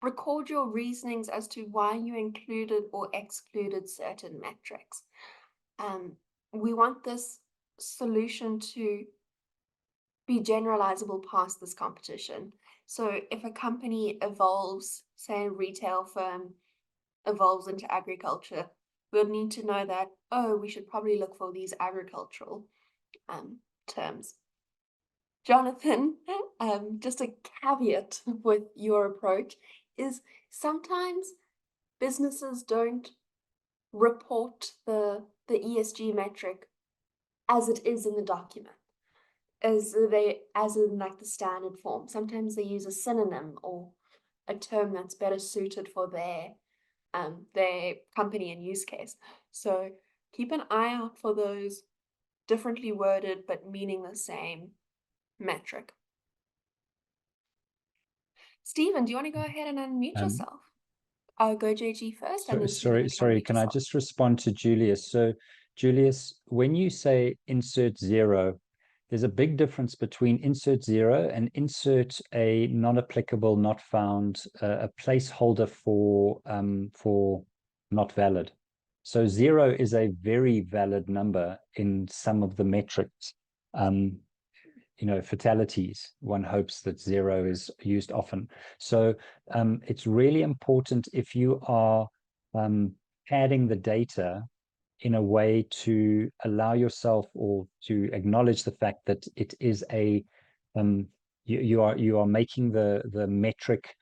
record your reasonings as to why you included or excluded certain metrics. We want this solution to be generalizable past this competition. So if a company evolves, say a retail firm evolves into agriculture, we'll need to know that, we should probably look for these agricultural terms. Jonathan, just a caveat with your approach is sometimes businesses don't report the ESG metric as it is in the document, as in like the standard form. Sometimes they use a synonym or a term that's better suited for their company and use case. So keep an eye out for those differently worded but meaning the same metric. Stephen, do you want to go ahead and unmute yourself? I'll go JG first. Sorry, can I just respond to Julius? So Julius, when you say insert 0, there's a big difference between insert 0 and insert a non-applicable, not found, a placeholder for not valid. So 0 is a very valid number in some of the metrics. Fatalities, one hopes that 0 is used often. So it's really important if you are adding the data in a way to allow yourself or to acknowledge the fact that it is a you are making the metric,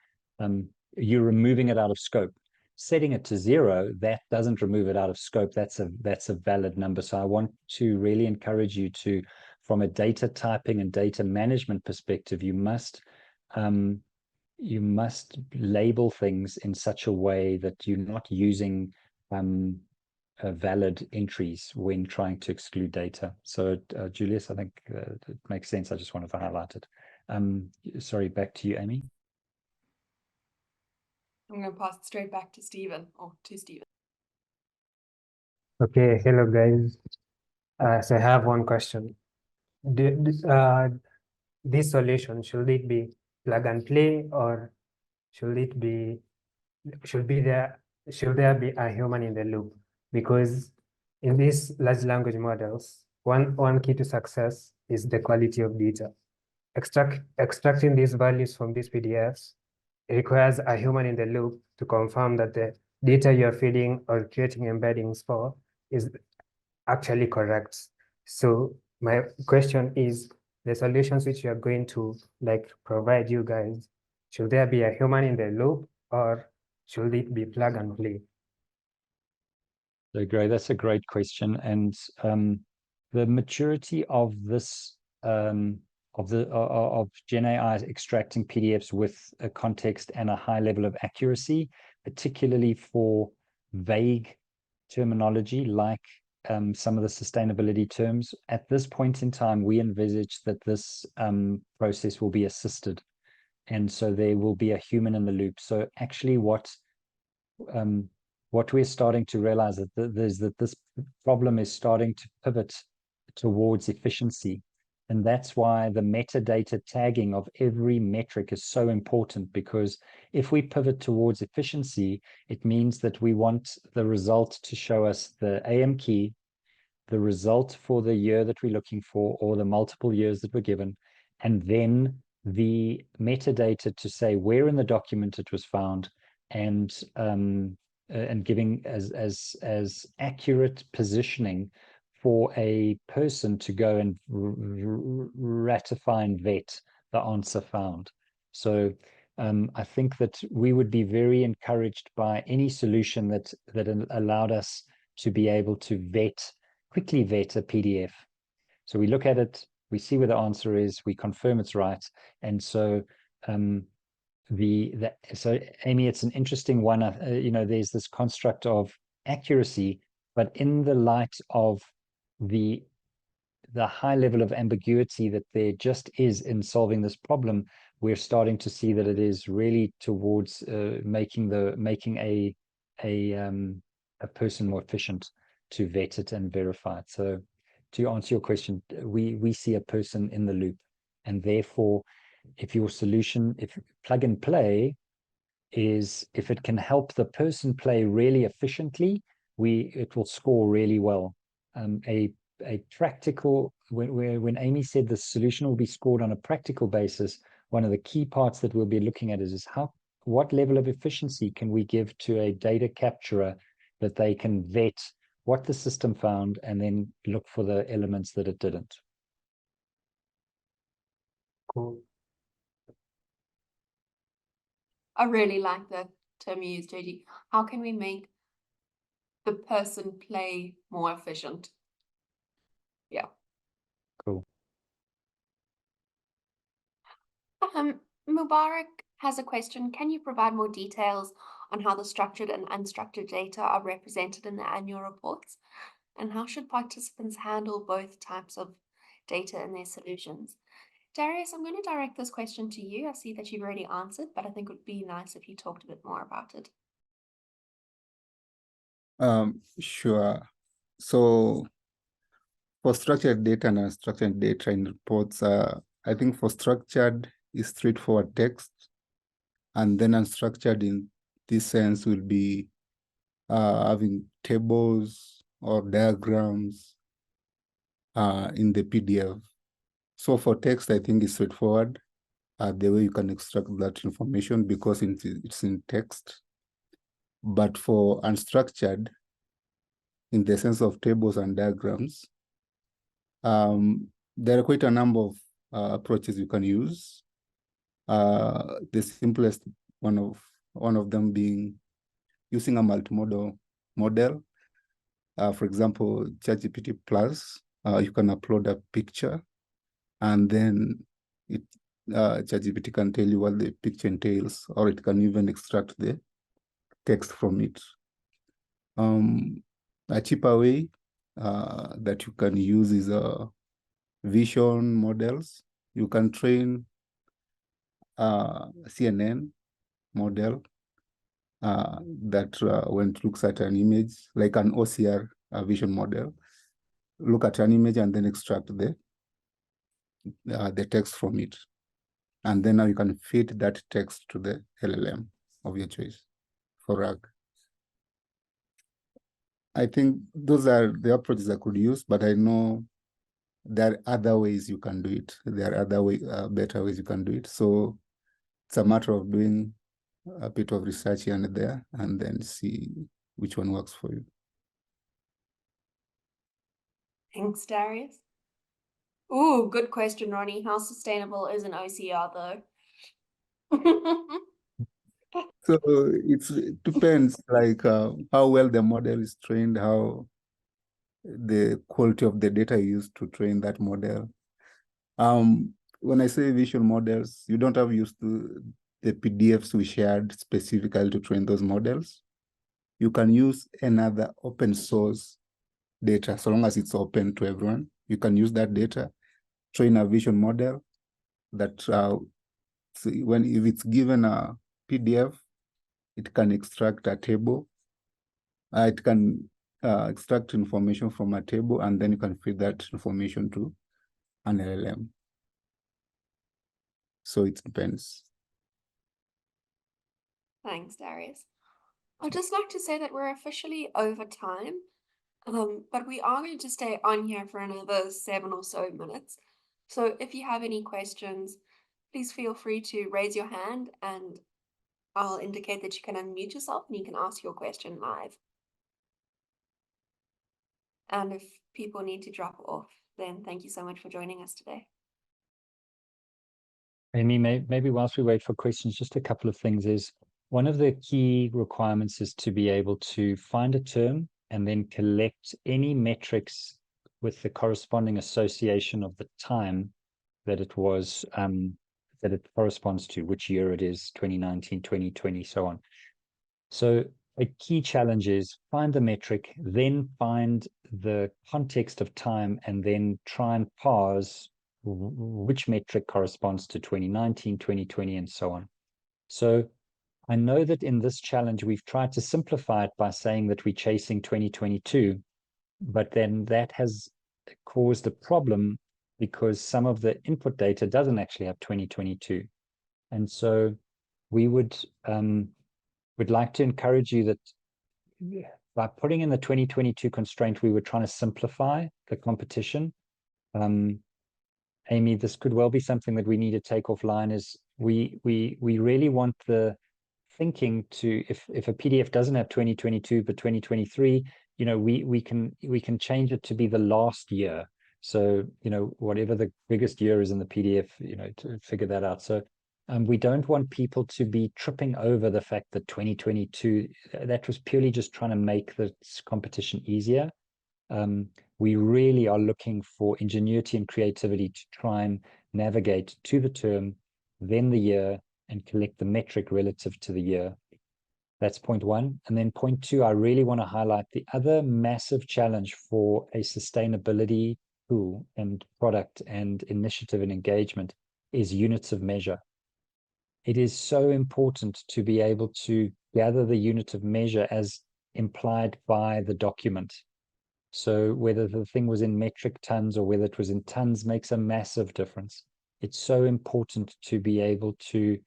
you're removing it out of scope. Setting it to 0, that doesn't remove it out of scope. That's a valid number. So I want to really encourage you to, from a data typing and data management perspective, you must label things in such a way that you're not using valid entries when trying to exclude data. So Julius, I think it makes sense. I just wanted to highlight it. Sorry, back to you, Amy. I'm going to pass it straight back to Stephen, Okay, hello guys. So I have one question. This solution, should it be plug and play, or should be there should there be a human in the loop? Because in these large language models, one key to success is the quality of data. Extracting these values from these PDFs requires a human in the loop to confirm that the data you're feeding or creating embeddings for is actually correct. So my question is, the solutions which you are going to provide you guys, should there be a human in the loop or should it be plug and play? So great, that's a great question. And the maturity of this of Gen AI extracting PDFs with a context and a high level of accuracy, particularly for vague terminology like some of the sustainability terms. At this point in time, we envisage that this process will be assisted. And so there will be a human in the loop. So actually what we're starting to realize is that this problem is starting to pivot towards efficiency. And that's why the metadata tagging of every metric is so important, because if we pivot towards efficiency, it means that we want the result to show us the AM key, the result for the year that we're looking for, or the multiple years that were given, and then the metadata to say where in the document it was found, and giving as accurate positioning for a person to go and ratify and vet the answer found. So I think that we would be very encouraged by any solution that allowed us to be able to quickly vet a PDF. So we look at it, we see where the answer is, we confirm it's right. And so so Amy, it's an interesting one. There's this construct of accuracy, but in the light of the high level of ambiguity that there just is in solving this problem, we're starting to see that it is really towards making a person more efficient to vet it and verify it. So to answer your question, we see a person in the loop, and therefore if your solution, if plug and play is, if it can help the person play really efficiently, it will score really well. A practical, when Amy said the solution will be scored on a practical basis, one of the key parts that we'll be looking at is what level of efficiency can we give to a data capturer that they can vet what the system found and then look for the elements that it didn't. Cool. I really like the term you used, JG. How can we make the person play more efficient? Yeah. Cool. Mubarak has a question. Can you provide more details on how the structured and unstructured data are represented in the annual reports? And how should participants handle both types of data in their solutions? Darius, I'm going to direct this question to you. I see that you've already answered, but I think it would be nice if you talked a bit more about it. Sure. So for structured data and unstructured data in reports, I think for structured is straightforward text, and then unstructured in this sense will be having tables or diagrams in the PDF. So for text, I think it's straightforward, the way you can extract that information because it's in text. But for unstructured, in the sense of tables and diagrams, there are quite a number of approaches you can use. The simplest one of them being using a multimodal model. For example, ChatGPT Plus, you can upload a picture, and then ChatGPT can tell you what the picture entails, or it can even extract the text from it. A cheaper way that you can use is vision models. You can train CNN model that when it looks at an image, like an OCR vision model, look at an image and then extract the text from it. And then now you can feed that text to the LLM of your choice for RAG. I think those are the approaches I could use, but I know there are other ways you can do it. There are other better ways you can do it. So it's a matter of doing a bit of research here and there, and then see which one works for you. Thanks, Darius. Ooh, good question, Ronnie. How sustainable is an OCR though? So it depends, like how well the model is trained, how the quality of the data used to train that model. When I say visual models, you don't have used to the PDFs we shared specifically to train those models. You can use another open source data, so long as it's open to everyone. You can use that data, train a vision model that if it's given a PDF, it can extract a table. It can extract information from a table, and then you can feed that information to an LLM. So it depends. Thanks, Darius. I'd just like to say that we're officially over time, but we are going to stay on here for another 7 or so minutes. So if you have any questions, please feel free to raise your hand and I'll indicate that you can unmute yourself and you can ask your question live. And if people need to drop off, then thank you so much for joining us today. Amy, maybe whilst we wait for questions, just a couple of things is, one of the key requirements is to be able to find a term and then collect any metrics with the corresponding association of the time that it was, that it corresponds to, which year it is, 2019, 2020, so on. So a key challenge is find the metric, then find the context of time, and then try and parse which metric corresponds to 2019, 2020, and so on. So I know that in this challenge, we've tried to simplify it by saying that we're chasing 2022, but then that has caused a problem because some of the input data doesn't actually have 2022. And so we would like to encourage you that by putting in the 2022 constraint, we were trying to simplify the competition. Amy, this could well be something that we need to take offline, is we really want the thinking to, if a PDF doesn't have 2022 but 2023, you know, we can change it to be the last year. So, you know, whatever the biggest year is in the PDF, you know, to figure that out. So we don't want people to be tripping over the fact that 2022, that was purely just trying to make the competition easier. We really are looking for ingenuity and creativity to try and navigate to the term, then the year, and collect the metric relative to the year. That's point one. And then point two, I really want to highlight the other massive challenge for a sustainability tool and product and initiative and engagement is units of measure. It is so important to be able to gather the unit of measure as implied by the document. So whether the thing was in metric tons or whether it was in tons makes a massive difference. It's so important to be able to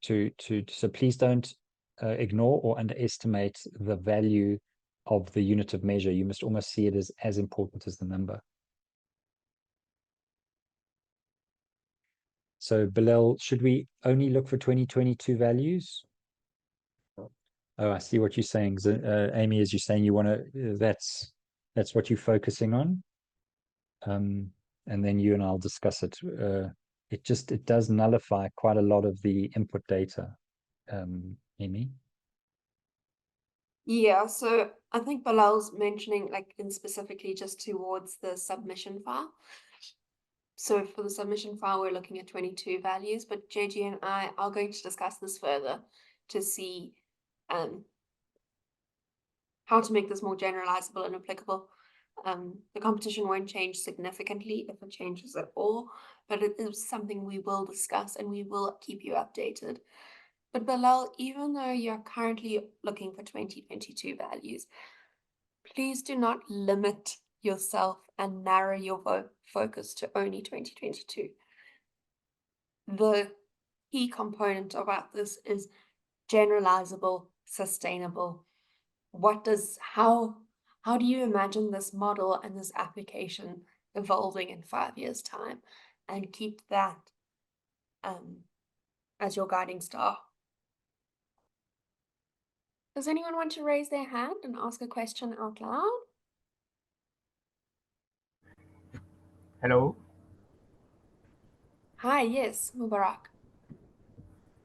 so please don't ignore or underestimate the value of the unit of measure. You must almost see it as important as the number. So Bilal, should we only look for 2022 values? Oh, I see what you're saying. Amy, as you're saying, you want to, that's what you're focusing on. And then you and I'll discuss it. It does nullify quite a lot of the input data, Amy. Yeah, so I think Bilal's mentioning like in specifically just towards the submission file. So for the submission file, we're looking at 22 values, but JG and I are going to discuss this further to see how to make this more generalizable and applicable. The competition won't change significantly if it changes at all, but it is something we will discuss and we will keep you updated. But Bilal, even though you're currently looking for 2022 values, please do not limit yourself and narrow your focus to only 2022. The key component about this is generalizable, sustainable, how do you imagine this model and this application evolving in 5 years' time, and keep that as your guiding star. Does anyone want to raise their hand and ask a question out loud? Hello. Hi, yes, Mubarak.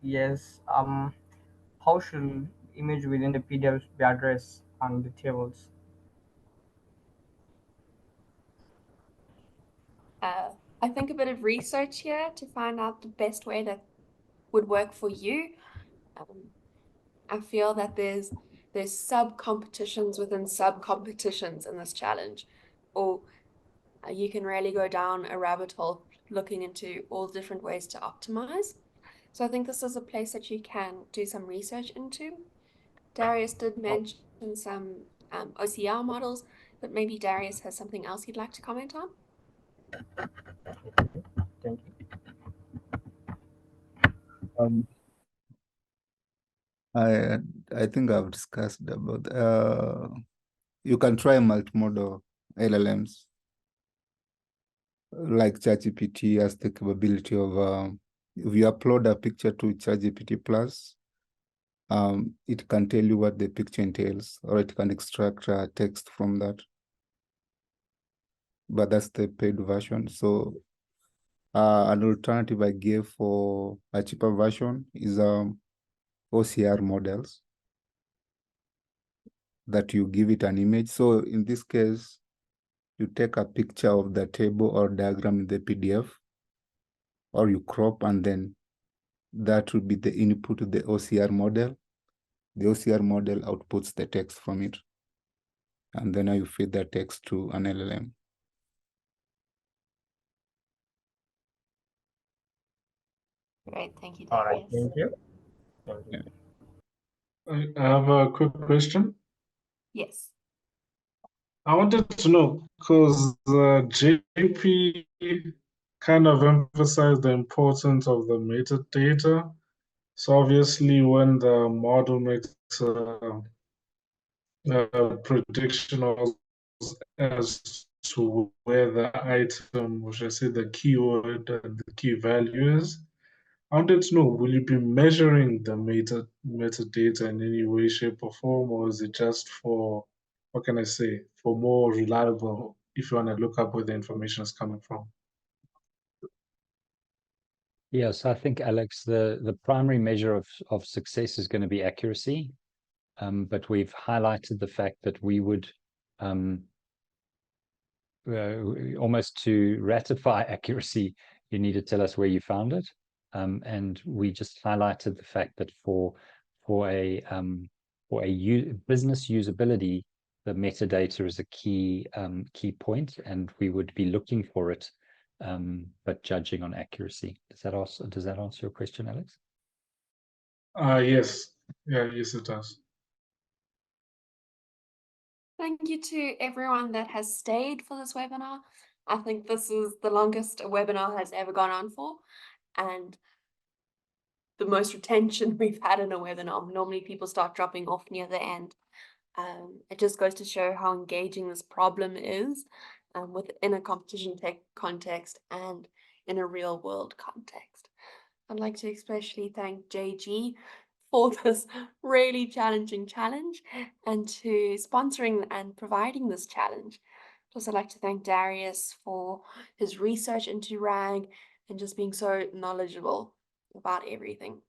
Yes. How should image within the PDF be addressed on the tables? I think a bit of research here to find out the best way that would work for you. I feel that there's sub competitions within sub competitions in this challenge, or you can really go down a rabbit hole looking into all different ways to optimize. So I think this is a place that you can do some research into. Darius did mention some OCR models, but maybe Darius has something else he'd like to comment on. Thank you. I think I've discussed about you can try multimodal LLMs like ChatGPT has the capability of if you upload a picture to ChatGPT Plus, it can tell you what the picture entails, or it can extract text from that. But that's the paid version. So an alternative I gave for a cheaper version is OCR models that you give it an image. So in this case, you take a picture of the table or diagram in the PDF, or you crop, and then that would be the input to the OCR model. The OCR model outputs the text from it. And then you feed that text to an LLM. Great, thank you, All right. Darius. Thank you. Thank you. I have a quick question. Yes. I wanted to know, because JP kind of emphasized the importance of the metadata. So obviously when the model makes a prediction as to where the item, or should I say the keyword and the key value is, I wanted to know, will you be measuring the metadata in any way, shape, or form, or is it just for, what can I say, for more reliable if you want to look up where the information is coming from? Yes, I think, Alex, the primary measure of success is going to be accuracy. But we've highlighted the fact that we would almost to ratify accuracy, you need to tell us where you found it. And we just highlighted the fact that for a business usability, the metadata is a key point, and we would be looking for it, but judging on accuracy. Does that answer your question, Alex? Yes. Yeah, yes, it does. Thank you to everyone that has stayed for this webinar. I think this is the longest a webinar has ever gone on for, and the most retention we've had in a webinar. Normally people start dropping off near the end. It just goes to show how engaging this problem is within a competition tech context and in a real world context. I'd like to especially thank JG for this really challenging challenge and to sponsoring and providing this challenge. I'd also like to thank Darius for his research into RAG and just being so knowledgeable about everything.